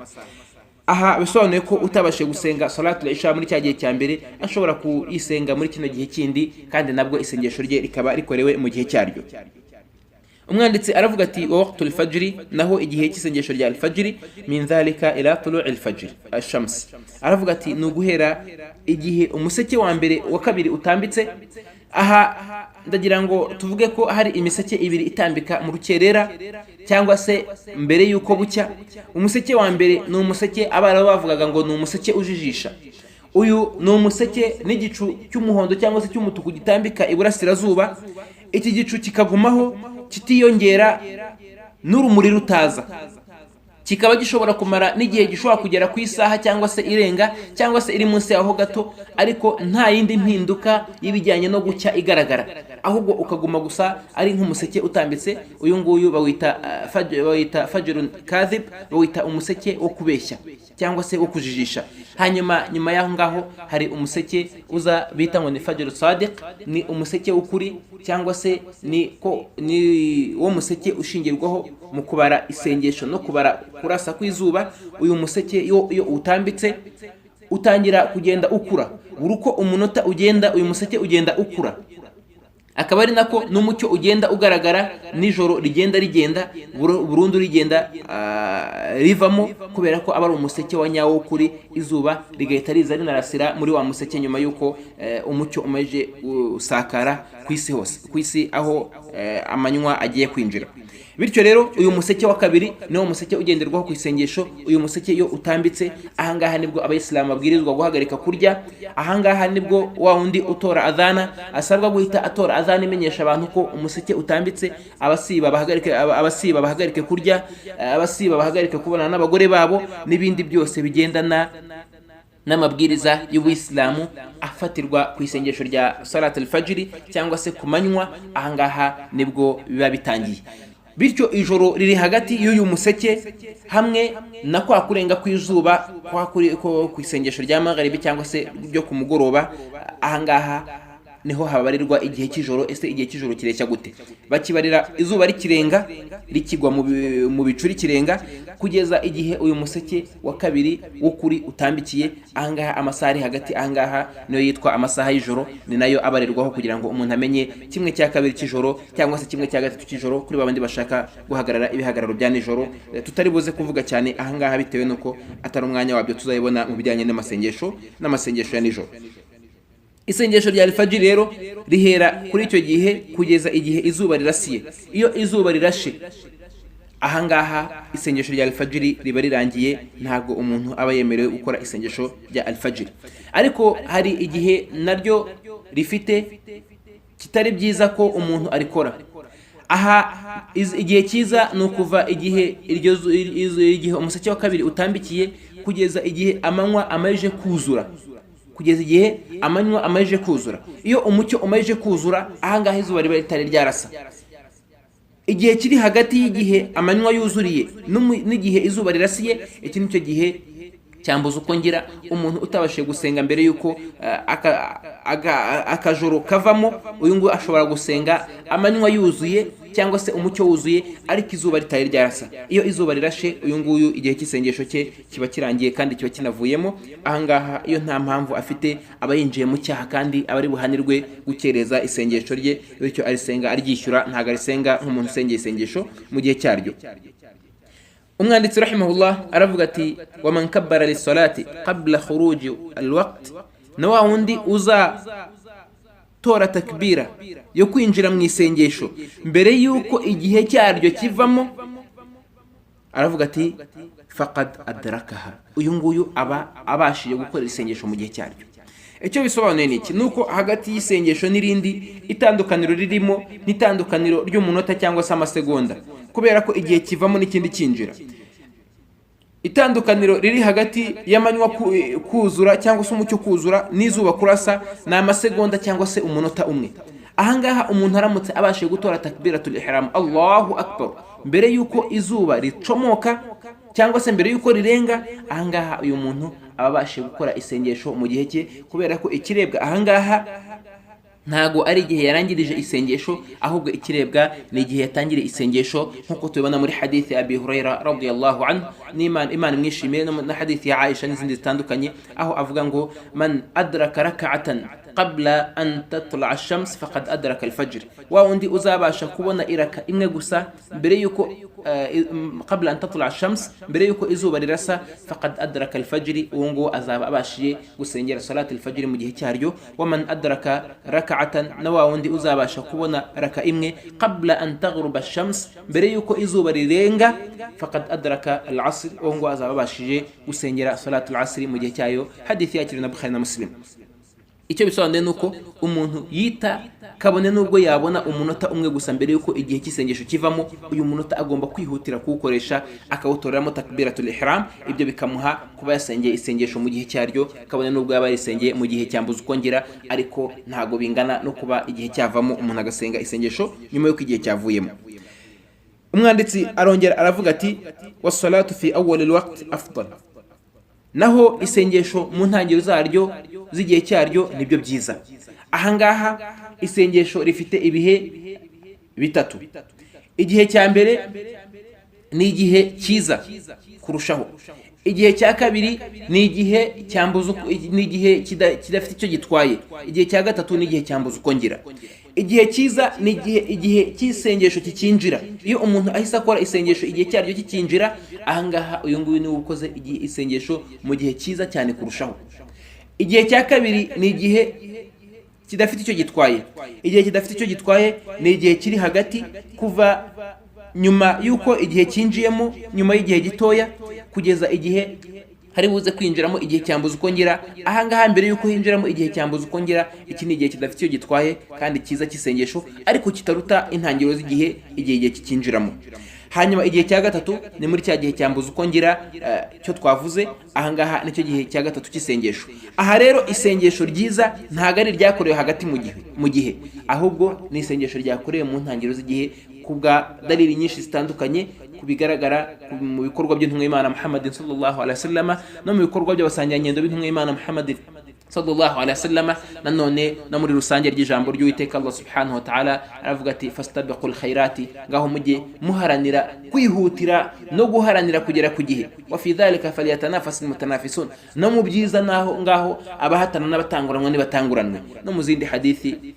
Aha bisobanuye ko utabashe gusenga salatul isha muri cya gihe cya mbere ashobora kuyisenga muri kino gihe kindi, kandi nabwo isengesho rye rikaba rikorewe mu gihe cyaryo. Umwanditsi aravuga ati wa waqtul fajr, naho igihe cy'isengesho rya al-fajr, min dhalika ila tulu'il fajr ash-shams. Aravuga ati ni uguhera igihe umuseke wa mbere wa kabiri utambitse. Aha ndagira ngo tuvuge ko hari imiseke ibiri itambika mu rukerera cyangwa se mbere yuko bucya. Umuseke wa mbere ni umuseke abara bavugaga ngo ni umuseke ujijisha. Uyu ni umuseke n'igicu cy'umuhondo cyangwa se cy'umutuku gitambika iburasirazuba. Iki gicu kikagumaho kitiyongera n'urumuri rutaza, kikaba gishobora kumara n'igihe gishobora kugera ku isaha cyangwa se irenga cyangwa se iri munsi yaho gato, ariko nta yindi mpinduka y'ibijyanye no gucya igaragara, ahubwo ukaguma gusa ari nk'umuseke utambitse. Uyu nguyu bawita fajrun kadhib, bawita umuseke wo kubeshya cyangwa se wo kujijisha. Hanyuma nyuma yaho ngaho hari umuseke uza bita ngo ni fajr sadiq, ni umuseke w'ukuri cyangwa se ni wo museke ushingirwaho mu kubara isengesho no kubara kurasa kw'izuba. Uyu museke iyo utambitse utangira kugenda ukura, buri uko umunota ugenda uyu museke ugenda ukura, akaba ari nako n'umucyo ugenda ugaragara, nijoro rigenda burundu rigenda rivamo, kubera ko aba ari umuseke wa nyawo kuri izuba rigahita riza rinarasira muri wa museke nyuma yuko umucyo umaze usakara ku isi hose, ku isi aho amanywa agiye kwinjira. Bityo rero uyu museke wa kabiri niwo museke ugenderwaho ku isengesho. Uyu museke iyo utambitse, ahangaha nibwo abayisilamu babwirizwa guhagarika kurya. Ahangaha nibwo wa wundi utora adhana asabwa guhita atora adhana imenyesha abantu ko umuseke utambitse. Abasiba bahagarike kurya, abasiba bahagarike kubonana n'abagore babo, n'ibindi byose bigendana n'amabwiriza y'Ubuyisilamu afatirwa ku isengesho rya salatul fajr cyangwa se ku manywa. Ahangaha nibwo biba bitangiye. Bityo ijoro riri hagati y'uyu museke hamwe na kwa kurenga kw'izuba ku isengesho rya magharibi cyangwa se byo ku mugoroba. Ahangaha niho habarirwa igihe cy'ijoro. Ese igihe cy'ijoro kireshya gute? Bakibarira izuba rikirenga, rikigwa mu bicu rikirenga, kugeza igihe uyu museke wa kabiri w'ukuri utambikiye. Ahangaha amasaha ari hagati, ahangaha niyo yitwa amasaha y'ijoro, ni nayo abarirwaho kugira ngo umuntu amenye kimwe cya kabiri cy'ijoro cyangwa se kimwe cya gatatu cy'ijoro, kuri babandi bashaka guhagarara ibihagararo bya nijoro. Tutari buze kuvuga cyane ahangaha bitewe nuko atari umwanya wabyo tuzayibona mu bijyanye n'amasengesho ya nijoro. Isengesho rya al-fajr rero rihera kuri icyo gihe kugeza igihe izuba rirasiye. Iyo izuba rirashe ahangaha isengesho rya alfajiri riba rirangiye, ntabwo umuntu aba yemerewe gukora isengesho rya alfajiri. Ariko hari igihe naryo rifite kitari byiza ko umuntu arikora. Aha igihe cyiza ni ukuva igihe umuseke wa kabiri utambikiye kugeza igihe amanywa amaze kuzura, iyo umucyo umaze kuzura, ahangaha izuba riba ritari ryarasa. Igihe kiri hagati y'igihe amanywa yuzuriye n'igihe izuba rirasiye, iki nicyo gihe cyambuza uko ngira umuntu utabashije gusenga mbere yuko akajoro kavamo. Uyu nguyu ashobora gusenga amanywa yuzuye cyangwa se umucyo wuzuye ariko izuba ritari ryarasa. Iyo izuba rirashe, uyu nguyu igihe cy'isengesho cye kiba kirangiye kandi kiba kinavuyemo. Ahangaha iyo nta mpamvu afite, aba yinjiye mu cyaha kandi aba ari buhanirwe gukereza isengesho rye, bityo arisenga aryishyura, ntabwo arisenga nk'umuntu usengeye isengesho mu gihe cyaryo. Umwanditsi rahimahullah aravuga ati wa man kabbara lis-salati qabla khuruji al-waqt, na wa wundi uza tora takbira yo kwinjira mu isengesho mbere yuko igihe cyaryo kivamo, aravuga ati faqad adrakaha, uyu nguyu aba abashije gukora isengesho mu gihe cyaryo. Icyo bisobanuye niki? Nuko hagati y'isengesho n'irindi itandukaniro ririmo n'itandukaniro ry'umunota cyangwa se amasegonda, kubera ko igihe kivamo n'ikindi kinjira. Itandukaniro riri hagati y'amanywa kuzura cyangwa se umucyo kuzura n'izuba kurasa ni amasegonda cyangwa se umunota umwe. Ahangaha umuntu aramutse abashije gutora takbiratul ihram, Allahu akbar, mbere yuko izuba ricomoka cyangwa se mbere yuko rirenga, ahangaha uyu muntu aba abashije gukora isengesho mu gihe cye, kubera ko ikirebwa ahangaha ntago ari igihe yarangirije isengesho, ahubwo ikirebwa ni igihe yatangiriye isengesho, nkuko tubibona muri hadithi ya Abi Huraira radiyallahu anhu, Imana imwishimiye, na hadithi ya Aisha n'izindi zitandukanye, aho avuga ngo man adraka rak'atan qabla an tatla ash-shams faqad adraka al-fajr, wa undi uzabasha kubona iraka imwe gusa mbere yuko qabla an tatla ash-shams, mbere yuko izuba rirasa, faqad adraka al-fajr, uwo ngo azaba abashiye gusengera salat al-fajr mu gihe cyaryo. Wa man adraka rak'atan, na wa undi uzabasha kubona raka imwe qabla an taghruba ash-shams, mbere yuko izuba rirenga, faqad adraka al-asr, uwo ngo azaba abashije gusengera salat al-asr mu gihe cyayo. Hadithi yakiriwe na Bukhari na Muslim. Icyo bisobanuye nuko umuntu yita kabone nubwo yabona umunota umwe gusa mbere yuko igihe cy'isengesho kivamo, uyu munota agomba kwihutira kuwukoresha akawutoreramo takbiratul ihram. Ibyo bikamuha kuba yasengeye isengesho mu gihe cyaryo, kabone nubwo yaba yarisengeye mu gihe cyambuza ukongera, ariko ntago bingana no kuba igihe cyavamo umuntu agasenga isengesho nyuma yuko igihe cyavuyemo. Umwanditsi arongera aravuga ati was-salatu fi awwal al-waqt afdal, naho isengesho mu ntangiriro zaryo z'igihe cyaryo nibyo byiza. Ahangaha isengesho rifite ibihe bitatu. Igihe cya mbere ni igihe cyiza kurushaho. Igihe cya kabiri ni igihe cyambuza, ni igihe kidafite icyo gitwaye. Igihe cya gatatu ni igihe cyambuza ukongera. Igihe cyiza ni igihe cy'isengesho kikinjira. Iyo umuntu ahise akora isengesho igihe cyaryo kikinjira, ahangaha uyu nguyu ni ukoze isengesho mu gihe cyiza cyane kurushaho. Igihe cya kabiri ni igihe kidafite icyo gitwaye. Igihe kidafite icyo gitwaye ni igihe kiri hagati, kuva nyuma yuko igihe kinjiyemo, nyuma y'igihe gitoya, kugeza igihe hari buze kwinjiramo igihe cyambuza ukongera. Ahangaha mbere yuko hinjiramo igihe cyambuza ukongera, iki ni igihe kidafite icyo gitwaye kandi cyiza cy'isengesho, ariko kitaruta intangiriro z'igihe igihe kikinjiramo. Hanyuma igihe cya gatatu ni muri cya gihe cyambuza ukongera cyo twavuze, ahangaha nicyo gihe cya gatatu cy'isengesho. Aha rero isengesho ryiza ntago ari ryakorewe hagati mu gihe, ahubwo ni isengesho ryakorewe mu ntangiriro z'igihe, kubwa dalili nyinshi zitandukanye, kubigaragara mu bikorwa by'intumwa y'Imana Muhammad sallallahu alaihi wasallam, no mu bikorwa by'abasangirangendo b'intumwa y'Imana Muhammad sallallahu alaihi wasallam, nanone no muri rusange ry'ijambo ry'Uwiteka Allah subhanahu wa ta'ala. Aravuga ati fastabiqul khairati, ngaho mujye muharanira kwihutira no guharanira kugera ku gihe. Wa fi dhalika falyatanafasul mutanafisun, no mu byiza naho ngaho abahatana n'abatanguranwa nibatanguranwe. No mu zindi hadithi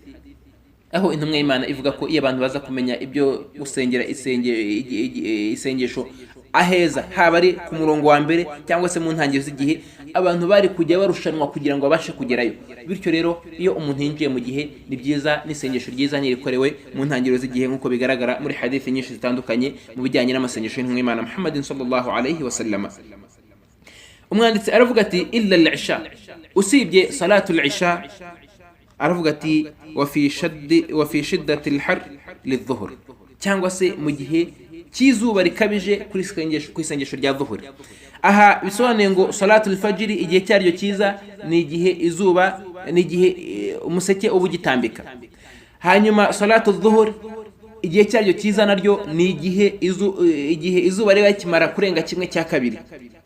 aho intumwa y'Imana ivuga ko iyo abantu baza kumenya ibyo gusengera isengesho aheza, haba ari ku murongo wa mbere cyangwa se mu ntangiriro z'igihe, abantu bari kujya barushanwa kugira ngo babashe kugerayo. Bityo rero iyo umuntu yinjiye mu gihe, ni byiza n'isengesho ryiza nirikorewe mu ntangiriro z'igihe, nk'uko bigaragara muri hadithi nyinshi zitandukanye mu bijyanye n'amasengesho y'intumwa y'Imana Muhammadin sallallahu alayhi wa sallam. Umwanditsi aravuga ati illa al-isha, usibye salatul isha, aravuga ati wa fi shiddati al-har lidh-dhuhr, cyangwa se mu gihe cy'izuba rikabije ku isengesho rya dhuhuri. Aha bisobanuye ngo salatul fajiri igihe cyaryo cyiza ni igihe izuba, ni igihe umuseke uba ugitambika. Hanyuma salatul dhuhur igihe cyaryo cyiza naryo ni igihe izuba riba kimara kurenga 1/2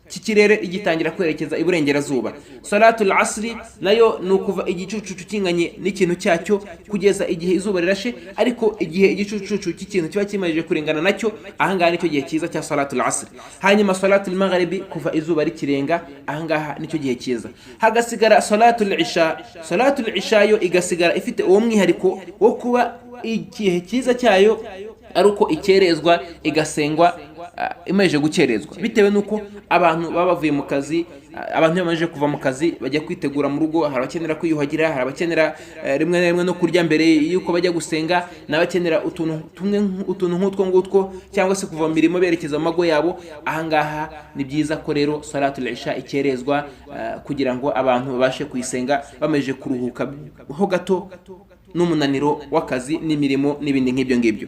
cy'ikirere igitangira kwerekeza iburengerazuba. Salatul asri nayo nukuva igicucu kinganye n'ikintu cyacyo kugeza igihe izuba rirashe, ariko igihe igicucu cy'ikintu kiba kimaje kurengana nacyo, ahangaha nicyo gihe cyiza cya salatul asri. Hanyuma salatul maghribi kuva izuba rikirenga, ahangaha nicyo gihe cyiza. Hagasigara salatul isha. Salatul isha yo igasigara ifite uwo mwihariko wo kuba igihe cyiza cyayo ari uko ikerezwa igasengwa imaze gukerezwa, bitewe nuko abantu baba bavuye mu kazi, abantu bamaze kuva mu kazi bajya kwitegura mu rugo. Hari abakenera kwiyuhagira, hari abakenera rimwe na rimwe no kurya mbere yuko bajya gusenga, n'abakenera utuntu nk'utwo ngutwo, cyangwa se kuva mu mirimo berekeza mu mago yabo. Ahangaha ni byiza ko rero salatul isha ikerezwa kugira ngo abantu babashe kuyisenga bamaze kuruhuka ho gato n'umunaniro w'akazi n'imirimo n'ibindi nk'ibyo ngibyo.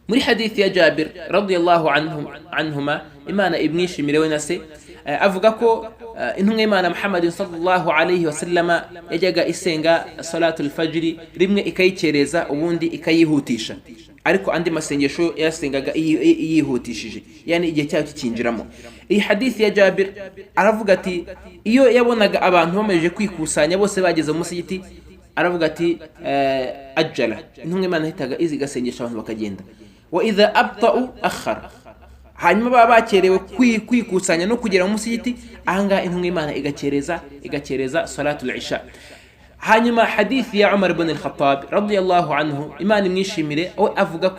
Muri hadithi ya Jabir radiyallahu anhuma, Imana ibnishimire we na se, avuga ko intumwa y'Imana Muhammad sallallahu alayhi wa sallama yajyaga isenga salatul fajri, rimwe ikayikereza ubundi ikayihutisha, ariko andi masengesho yasengaga yihutishije, yani igihe cyayo kikinjiramo. Iyi hadithi ya Jabir aravuga ati iyo yabonaga abantu bamaze kwikusanya bose bageze mu musigiti, aravuga ati ajjala, intumwa y'Imana hitaga izi gasengesha abantu bakagenda. Wa idha abta'u akhara, hanyuma baba bakerewe kwikusanya no kugera mu musigiti, ahangaha intumwa y'Imana igakereza salatul isha. Hanyuma hadithi ya Umar ibn al-Khattab radiyallahu anhu, Imana imwishimire, avuga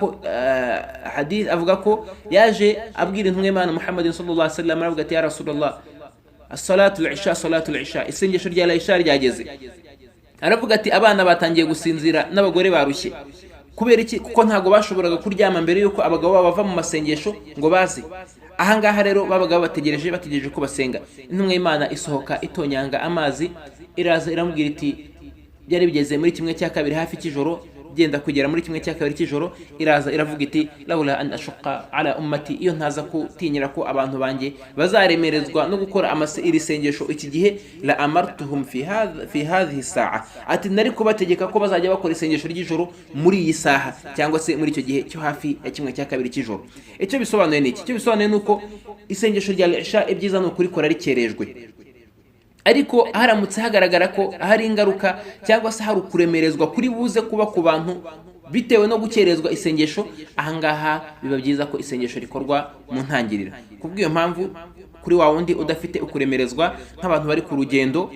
ko yaje abwira intumwa y'Imana Muhammad sallallahu alayhi wa sallam, aravuga ati ya Rasulullah, salatul isha, isengesho rya isha ryageze. Aravuga ati abana batangiye gusinzira n'abagore barushye. Kubera iki? Kuko ntago bashoboraga kuryama mbere yuko abagabo bava mu masengesho ngo baze. Ahangaha rero babaga bategereje ko basenga. Intumwa y'Imana isohoka itonyanga amazi, iraza iramubwira iti byari bigeze muri 1/2 hafi cy'ijoro, genda kugera muri 1/2 cy'ijoro, iraza iravuga iti laula an ashqa ala ummati, iyo ntaza kutinyira ko abantu banjye bazaremerezwa no gukora iri sengesho iki gihe, la amartuhum fi hadhihi sa'a, ati nari kubategeka ko bazajya bakora isengesho ry'ijoro muri iyi saha, cyangwa se muri icyo gihe cyo hafi ya 1/2 cy'ijoro. Icyo bisobanuye ni iki? Icyo bisobanuye nuko isengesho rya isha ibyiza no kurikora rikerejwe, ariko haramutse hagaragara ko hari ingaruka cyangwa se hari ukuremerezwa kuri buze kuba ku bantu bitewe no gukerezwa isengesho, ahangaha biba byiza ko isengesho rikorwa mu ntangiriro. Kubw'iyo mpamvu kuri wa wundi udafite ukuremerezwa, nk'abantu bari ku rugendo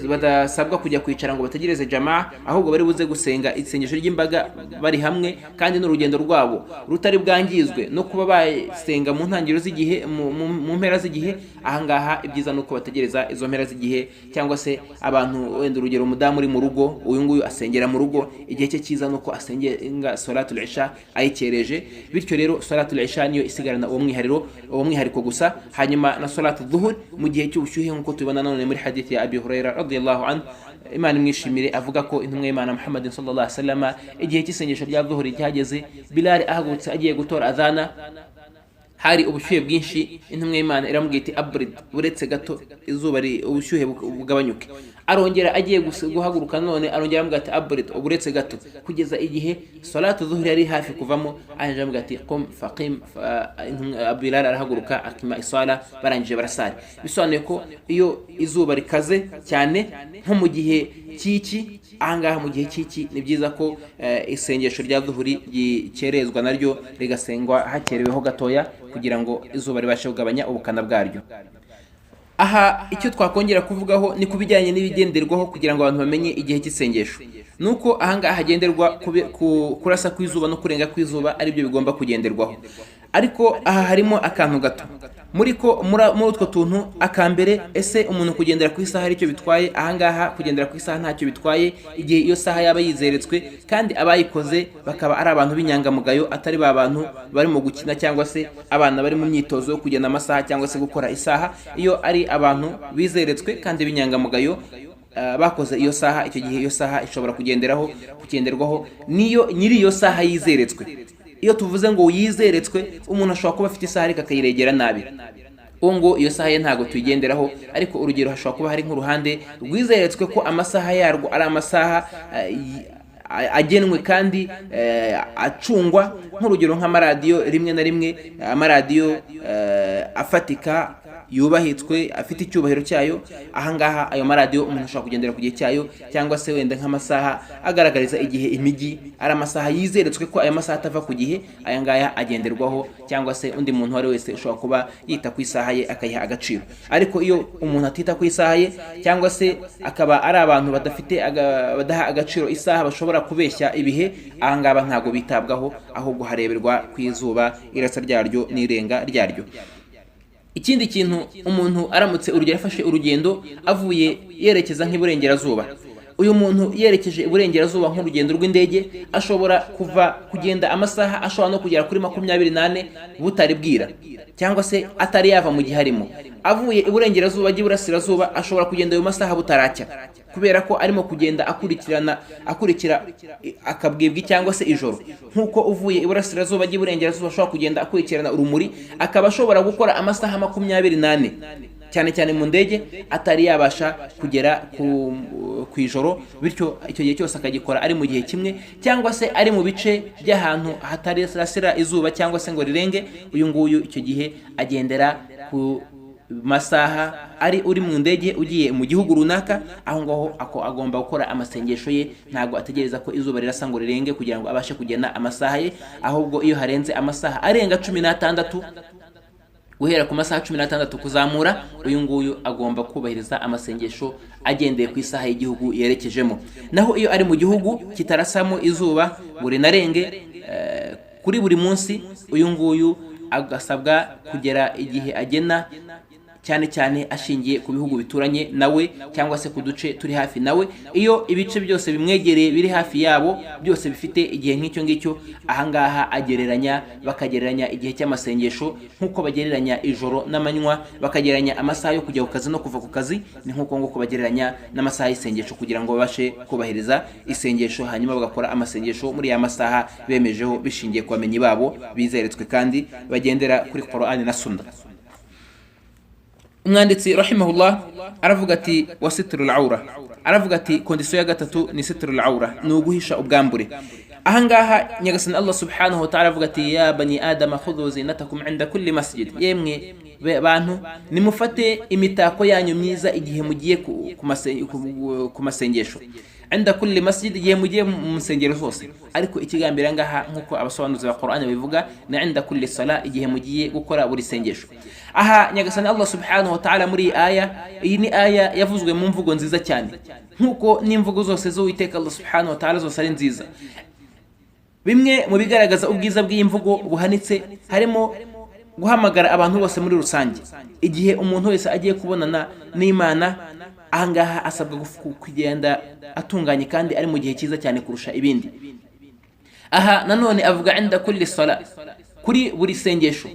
badasabwa kujya kwicara ngo bategereze jamaa, ahubwo bari buze gusenga isengesho ry'imbaga bari hamwe, kandi n'urugendo rwabo rutari bwangizwe no kuba basenga mu ntangiriro z'igihe, mu mpera z'igihe. Ahangaha ibyiza nuko bategereza izo mpera z'igihe, cyangwa se abantu wenda urugero umudamu uri mu rugo, uyu nguyu asengera mu rugo, igihe cye cyiza nuko asenga salatul isha ayikereje. Bityo rero salatul isha niyo isigarana uwo mwihariko gusa. Hanyuma na salatul dhuhur mu gihe cy'ubushyuhe, nk'uko tubibona none muri hadithi ya Abi Hurairah radiyallahu anhu, Imana imwishimire, avuga ko intumwa y'Imana Muhammad sallallahu alayhi wa sallam igihe cy'isengesho rya dhuhur cyageze, Bilal ahagurutse agiye gutora adhana, hari ubushyuhe bwinshi. Intumwa y'Imana iramubwira iti abrid, buretse gato izuba ubushyuhe bugabanyuke. Arongera agiye guhaguruka none, arongera amubwira ati abrid, buretse gato, kugeza igihe salatu dhuhri yari hafi kuvamo. Aje amubwira ati qum faqim, Bilal arahaguruka akima isala, barangije barasari. Bisobanuye ko iyo izuba rikaze cyane nko mu gihe cy'iki, ahangaha mu gihe cy'iki ni byiza ko isengesho rya dhuhuri gikerezwa naryo rigasengwa hakereweho gatoya, kugira ngo izuba ribashe kugabanya ubukana bwaryo. aha icyo twakongera kuvugaho ni kubijyanye n'ibigenderwaho kugira ngo abantu bamenye igihe cy'isengesho. Nuko ahangaha hagenderwa kurasa kw'izuba no kurenga kw'izuba ari byo bigomba kugenderwaho. Ariko aha harimo akantu gato. Muri utwo tuntu akambere, ese umuntu kugendera ku isaha aricyo bitwaye? Ahangaha kugendera ku isaha ntacyo bitwaye igihe iyo saha yaba yizeretswe kandi abayikoze bakaba ari abantu b'inyangamugayo, atari ba bantu barimo gukina cyangwa se abana bari mu myitozo yo kugenda amasaha cyangwa se gukora isaha. Iyo ari abantu bizeretswe kandi b'inyangamugayo bakoze iyo saha, icyo gihe iyo saha ishobora kugenderwaho niyo nyiri iyo saha yizeretswe. Iyo tuvuze ngo yizeretswe, umuntu ashobora kuba afite isaha ariko akayiregera nabi, uwo ngo iyo saha ye ntago tuyigenderaho. Ariko urugero, hashobora kuba hari nk'uruhande rwizeretswe ko amasaha yarwo ari amasaha agenwe kandi acungwa, nk'urugero nk'amaradiyo, rimwe na rimwe amaradiyo afatika yubahitswe afite icyubahiro cyayo. Ahangaha ayo maradiyo umuntu ashobora kugendera ku gihe cyayo, cyangwa se wenda nk'amasaha agaragariza igihe imijyi ari amasaha yizeretswe ko aya masaha atava ku gihe, aya ngaya agenderwaho, cyangwa se undi muntu wari wese ushobora kuba yita ku isaha ye akayiha agaciro. Ariko iyo umuntu atita ku isaha ye, cyangwa se akaba ari abantu badaha agaciro isaha, bashobora kubeshya ibihe, ahangaba ntago bitabwaho, ahubwo hareberwa ku izuba, irasa ryaryo n'irenga ryaryo. Ikindi kintu, umuntu aramutse urugero afashe urugendo avuye yerekeza nk'iburengerazuba, uyu muntu yerekeje iburengerazuba nk'urugendo rw'indege, ashobora kugenda amasaha ashobora no kugera kuri 28 butari bwira, cyangwa se atari yava mu gihe arimo. Avuye iburengerazuba ajya iburasirazuba ashobora kugenda ayo masaha butaracya, kubera ko arimo kugenda akurikira akabwibwi cyangwa se ijoro. Nk'uko uvuye iburasirazuba ajya iburengerazuba ashobora kugenda akurikirana urumuri, akaba ashobora gukora amasaha 28 cyane cyane mu ndege, atari yabasha kugera ku ijoro. Bityo icyo gihe cyose akagikora ari mu gihe kimwe, cyangwa se ari mu bice by'ahantu hatari rasira izuba cyangwa se ngo rirenge. Uyu nguyu icyo gihe agendera ku masaha uri mu ndege ugiye mu gihugu runaka, aho ngaho agomba gukora amasengesho ye. Ntago ategereza ko izuba rirasa ngo rirenge kugira ngo abashe kugena amasaha ye, ahubwo iyo harenze amasaha arenga 16, guhera ku masaha 16 kuzamura, uyu nguyu agomba kubahiriza amasengesho agendeye ku isaha y'igihugu yerekejemo. Naho iyo ari mu gihugu kitarasamo izuba buri narenge kuri buri munsi, uyu nguyu agasabwa kugera igihe agena, cyane cyane ashingiye ku bihugu bituranye nawe cyangwa se ku duce turi hafi nawe. Iyo ibice byose bimwegereye biri hafi yabo byose bifite igihe nk'icyo ngicyo, ahangaha bakagereranya igihe cy'amasengesho nk'uko bagereranya ijoro n'amanywa, bakagereranya amasaha yo kujya ku kazi no kuva ku kazi, ni nk'uko nguko bagereranya n'amasaha y'isengesho, kugira ngo babashe kubahiriza isengesho, hanyuma bagakora amasengesho muri ya masaha bemejeho bishingiye ku bamenyi babo bizeretswe kandi bagendera kuri Qur'ani na Sunna. Umwanditsi rahimahullah aravuga ati wasitrul aura, aravuga ati kondisiyo ya gatatu ni sitrul aura, ni uguhisha ubwambure. Ahangaha nyagasani Allah subhanahu wa ta'ala avuga ati ya bani adama khudhu zinatakum inda kulli masjid, yemwe bantu nimufate imitako yanyu myiza igihe mugiye ku masengesho. Inda kulli masjid, igihe mugiye mu nsengero zose. Ariko ikigambira ngaha nkuko abasobanuzi ba Qur'ani bivuga ni inda kulli sala, igihe mugiye gukora buri sengesho. Aha nyagasani Allah subhanahu wa ta'ala muri iyi ni aya yavuzwe mu mvugo nziza cyane, nkuko n'imvugo zose z'Uwiteka Allah subhanahu wa ta'ala zose ari nziza. Bimwe mu bigaragaza ubwiza bw'imvugo buhanitse harimo guhamagara abantu bose muri rusange. Igihe umuntu wese agiye kubonana n'Imana, ahangaha asabwa kugenda atunganye kandi ari mu gihe cyiza cyane kurusha ibindi. Aha nanone avuga inda kulli sala, kuri buri sengesho.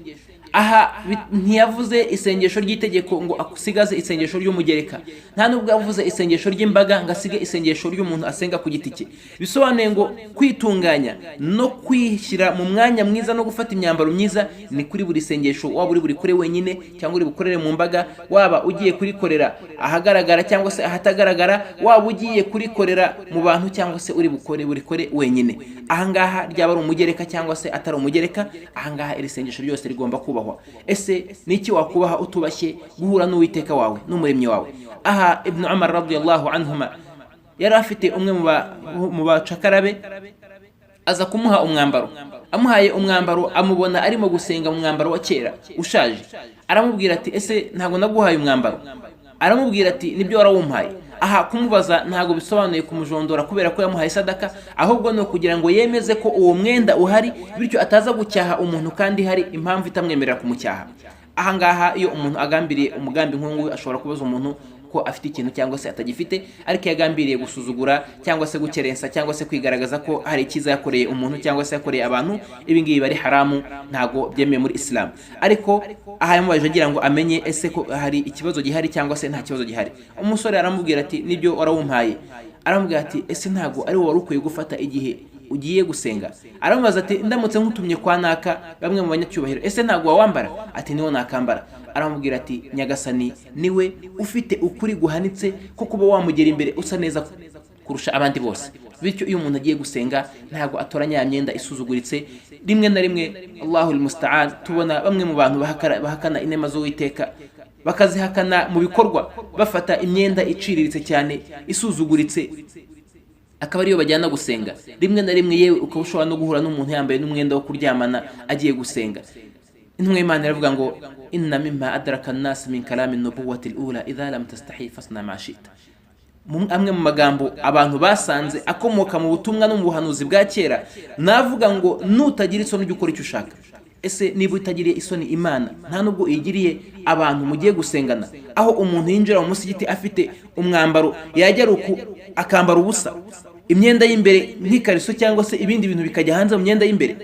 Aha ntiyavuze isengesho ry'itegeko ngo akusigaze isengesho ry'umugereka, nta nubwo yavuze isengesho ry'imbaga ngo asige isengesho ry'umuntu asenga ku giti cye. Bisobanuye ngo kwitunganya no kwishyira mu mwanya mwiza no gufata imyambaro myiza ni kuri buri sengesho, waba uri buri kure wenyine cyangwa uri bukorere mu mbaga, waba ugiye kurikorera ahagaragara cyangwa se ahatagaragara, waba ugiye kurikorera mu bantu cyangwa se uri buri wenyine. Ahangaha ryaba ari umugereka cyangwa se atari umugereka, ahangaha iri sengesho ryose rigomba kubaho. Ese niki wakubaha utubashye guhura n'Uwiteka wawe n'umuremyi wawe? Aha Ibn Umar radiyallahu anhuma yari afite umwe mu bacakarabe, aza kumuha umwambaro, amuhaye umwambaro amubona arimo gusenga mu mwambaro wa kera ushaje, aramubwira ati ese ntago naguhaye umwambaro? Aramubwira ati nibyo warawumpaye. Aha kumubaza ntago bisobanuye kumujondora kubera ko yamuhaye sadaka, ahubwo no kugira ngo yemeze ko uwo mwenda uhari, bityo ataza gucyaha umuntu kandi hari impamvu itamwemerera kumucyaha. Aha ngaha iyo umuntu agambiriye umugambi nk'uwo ashobora kubaza umuntu ko afite ikintu cyangwa se atagifite, ariko yagambiriye gusuzugura cyangwa se gukerensa cyangwa se kwigaragaza ko hari ikiza yakoreye umuntu cyangwa se yakoreye abantu, ibi ngibi bari haramu, ntago byemeye muri Islam. Ariko aha yamubaje agira ngo amenye ese ko hari ikibazo gihari cyangwa se nta kibazo gihari. Umusore aramubwira ati nibyo warawumpaye. Aramubwira ati ese ntago ari wowe warukwiye gufata igihe ugiye gusenga? Aramubaza ati ndamutse nkutumye kwa naka bamwe mu banyacyubahiro, ese ntago wawambara? Ati niwo nakambara. Aramubwira ati nyagasani niwe ufite ukuri guhanitse ko kuba wamugera imbere usa neza kurusha abandi bose. Bityo iyo umuntu agiye gusenga ntago atoranya ya myenda isuzuguritse. Rimwe na rimwe Allahul musta'an tubona bamwe mu bantu bahakana inema z'Uwiteka, bakazihakana mu bikorwa, bafata imyenda iciriritse cyane isuzuguritse, akaba ariyo bajyana gusenga. Rimwe na rimwe yewe ukaba ushobora no guhura n'umuntu yambaye n'umwenda wo kuryamana agiye gusenga. Intumwa y'Imana iravuga ngo inna mimma adraka an-nas min kalami an-nubuwwati al-ula idha lam tastahi fasna ma shi'ta. Amwe mu magambo abantu basanze akomoka mu butumwa no mu buhanuzi bwa kera, navuga ngo nutagira isoni ry'ukora icyo ushaka. Ese niba utagiriye isoni Imana, nta nubwo igiriye abantu mugiye gusengana, aho umuntu yinjira mu musigiti afite umwambaro yajya ruku akambara ubusa, imyenda y'imbere nk'ikariso cyangwa se ibindi bintu bikajya hanze mu myenda y'imbere,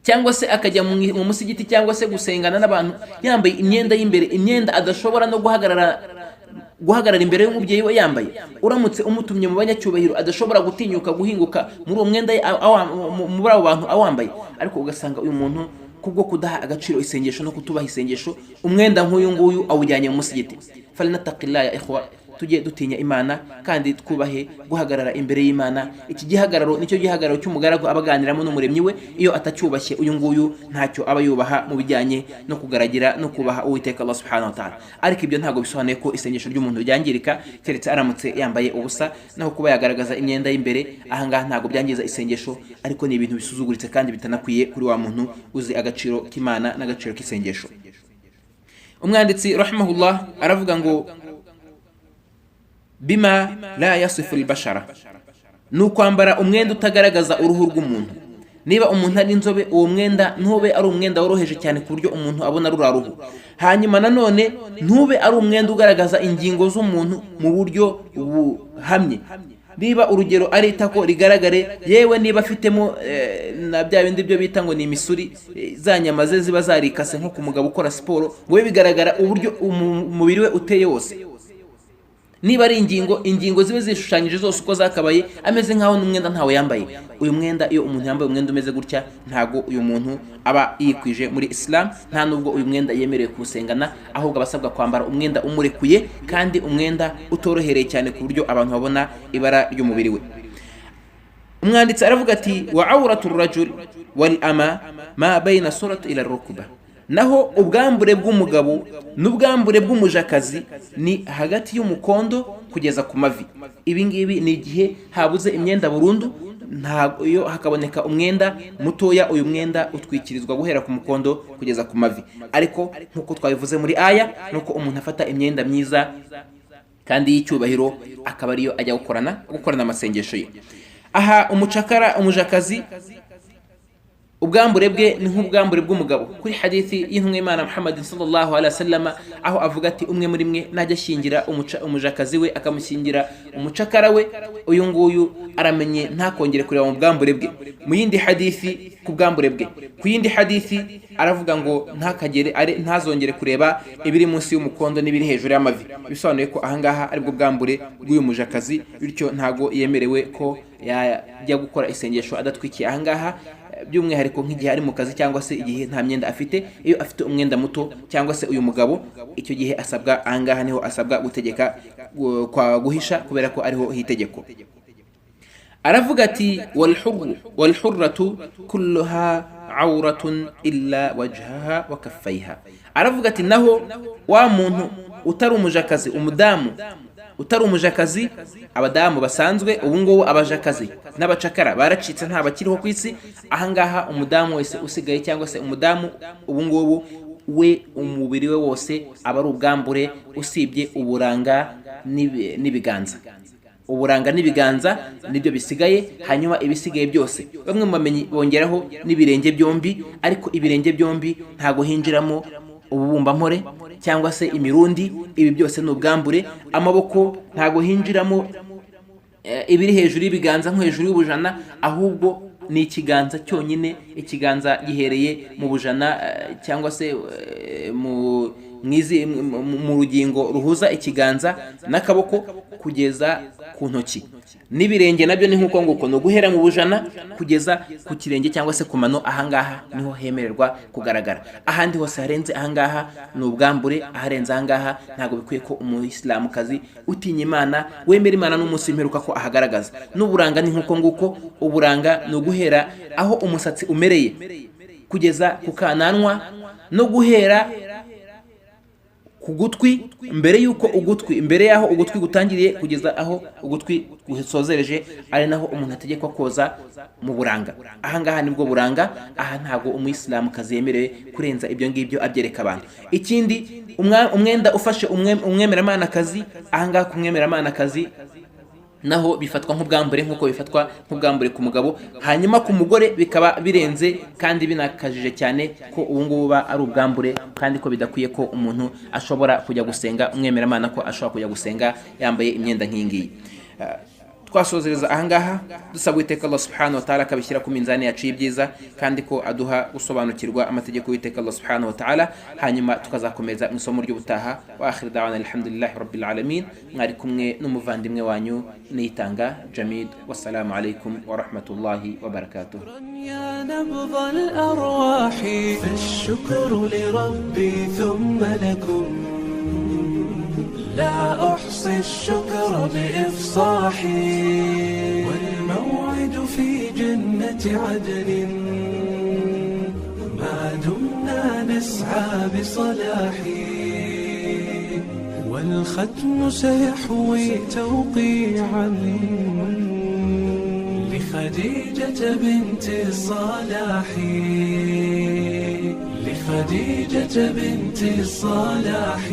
cyangwa se akajya mu musigiti cyangwa se gusengana n'abantu yambaye imyenda y'imbere, imyenda adashobora no guhagarara imbere y'umubyeyi we yambaye. Uramutse umutumye mu banyacyubahiro adashobora gutinyuka guhinguka muri uwo mwenda muri abo bantu awambaye. Ariko ugasanga uyu muntu kubwo kudaha agaciro isengesho no kutubaha isengesho, umwenda nk'uyu nguyu awujyanye mu musigiti. Falnataqillaha ya ikhwa, tujye dutinya Imana kandi twubahe guhagarara imbere y'Imana. Iki gihagararo nicyo gihagararo cy'umugaragu abaganiramo n'umuremyi we. Iyo atacyubashye uyu nguyu ntacyo aba yubaha mu bijyanye no kugaragira no kubaha Uwiteka Allah subhanahu wa ta'ala. Ariko ibyo ntago bisobanuye ko isengesho ry'umuntu ryangirika keretse aramutse yambaye ubusa, naho kuba yagaragaza imyenda y'imbere ahangaha ntago byangiza isengesho, ariko ni ibintu bisuzuguritse kandi bitanakwiye kuri wa muntu uzi agaciro k'Imana n'agaciro k'isengesho. Umwanditsi rahimahullah aravuga ngo bima la yasifu al-bashara, nukwambara umwenda utagaragaza uruhu rw'umuntu. Niba umuntu ari inzobe, uwo mwenda ntube ari umwenda woroheje cyane ku buryo umuntu abona rura ruhu. Hanyuma nanone ntube ari umwenda ugaragaza ingingo z'umuntu mu buryo buhamye. Niba urugero ari itako rigaragare, yewe niba afitemo na bya bindi byo bita ngo ni imisuri, za nyama ze ziba zarikase nko ku mugabo ukora siporo, we bigaragara uburyo umubiri we uteye wose. Niba ari ingingo zibe zishushanyije zose uko zakabaye, ameze nkaho n'umwenda ntawe yambaye. Uyu mwenda, iyo umuntu yambaye umwenda umeze gutya, ntago uyu muntu aba yikwije muri Islam, nta nubwo uyu mwenda yemerewe kuwusengana, ahubwo abasabwa kwambara umwenda umurekuye kandi umwenda utorohereye cyane ku buryo abantu babona ibara ry'umubiri we. Umwanditsi aravuga ati wa awratu rajul wal ama ma bayna surati ila rukuba, naho ubwambure bw'umugabo n'ubwambure bw'umujakazi ni hagati y'umukondo kugeza ku mavi. Ibi ngibi ni igihe habuze imyenda burundu, ntago iyo hakaboneka umwenda mutoya, uyu mwenda utwikirizwa guhera ku mukondo kugeza ku mavi. Ariko nkuko twabivuze muri aya, nuko umuntu afata imyenda myiza kandi y'icyubahiro akaba ariyo ajya gukorana amasengesho ye. Aha umujakazi ubwambure bwe ni nk'ubwambure bw'umugabo. Kuri hadithi y'intumwa y'Imana Muhammad sallallahu alaihi wasallam, aho avuga ati umwe muri mwe najya ashyingira umujakazi we akamushyingira umucakara we, uyu nguyu aramenye ntakongere kureba mu bwambure bwe. Mu yindi hadithi ku bwambure bwe, ku yindi hadithi aravuga ngo ntazongere kureba ibiri munsi y'umukondo n'ibiri hejuru y'amavi. Bisobanuye ko ahangaha aribwo bwambure bw'uyu mujakazi, bityo ntago yemerewe ko yajya gukora isengesho adatwikiye ahangaha, by'umwihariko nk'igihe ari mu kazi cyangwa se igihe nta myenda afite. Iyo afite umwenda muto cyangwa se uyu mugabo, icyo gihe asabwa ahangaha niho asabwa gutegeka kwa guhisha, kubera ko ariho hitegeko. Aravuga ati wal hurratu kulluha awratun illa wajhaha wa kaffayha. Aravuga ati naho wa muntu utari umujakazi, umudamu utari umujakazi abadamu basanzwe. ubu ngubu abajakazi n'abacakara baracitse nta bakiriho ku isi. ahangaha umudamu wese usigaye cyangwa se umudamu ubu ngubu we umubiri we wose aba ari ubwambure usibye uburanga n'ibiganza. uburanga n'ibiganza nibyo bisigaye, hanyuma ibisigaye byose bamwe mu bamenyi bongeraho n'ibirenge byombi, ariko ibirenge byombi ntago hinjiramo ububumbampore cyangwa se imirundi. ibi byose ni ubwambure. amaboko ntago hinjiramo ibiri hejuru y'ibiganza nko hejuru y'ubujana, ahubwo ni ikiganza cyonyine. ikiganza gihereye mu bujana cyangwa se mu rugingo ruhuza ikiganza n'akaboko kugeza ku ntoki. n'ibirenge nabyo ni nk'uko nguko, no guhera mu bujana kugeza ku kirenge cyangwa se ku mano. ahangaha niho hemererwa kugaragara. ahandi hose harenze ahangaha ni ubwambure. aharenze ahangaha ntabwo bikwiye ko umuyisilamukazi utinya Imana, wemera Imana n'umunsi w'imperuka ko ahagaragaza. n'uburanga ni nk'uko nguko. uburanga ni uguhera aho umusatsi umereye kugeza ku kananwa, no guhera ku gutwi, mbere y'aho ugutwi gutangiriye kugeza aho ugutwi gusozereje, ari naho umuntu ategekwa koza mu buranga. ahangaha nibwo buranga. aha ntabwo umuyisilamukazi yemerewe kurenza ibyo ngibyo abyereka abantu. ikindi, umwenda ufashe umwemeramanakazi, ahangaha ku mwemeramanakazi naho bifatwa nk'ubwambure nk'uko bifatwa nk'ubwambure ku mugabo. hanyuma ku mugore bikaba birenze kandi binakajije cyane ko ubu ngubu ari ubwambure, kandi ko bidakwiye ko umuntu ashobora kujya gusenga, umwemeramana ko ashobora kujya gusenga yambaye imyenda nk'iyi ngiyi. twasozereza ahangaha dusaba Uwiteka Allah subhanahu wa ta'ala akabishyira ku minzani yacu y'ibyiza, kandi ko aduha gusobanukirwa amategeko y'Uwiteka Allah subhanahu wa ta'ala. hanyuma tukazakomeza mu isomo ry'ubutaha. wa akhir da'wana alhamdulillahi rabbil alamin. mwari kumwe n'umuvandimwe wanyu Niyitanga Jamid. wassalamu alaikum wa rahmatullahi wa barakatuh. يا نبض الأرواح فالشكر لربي ثم لكم لا أحصي الشكر بإفصاحي والموعد في جنة عدن ما دمنا نسعى بصلاحي والختم سيحوي توقيعا لخديجة بنت الصلاح لخديجة بنت الصلاح.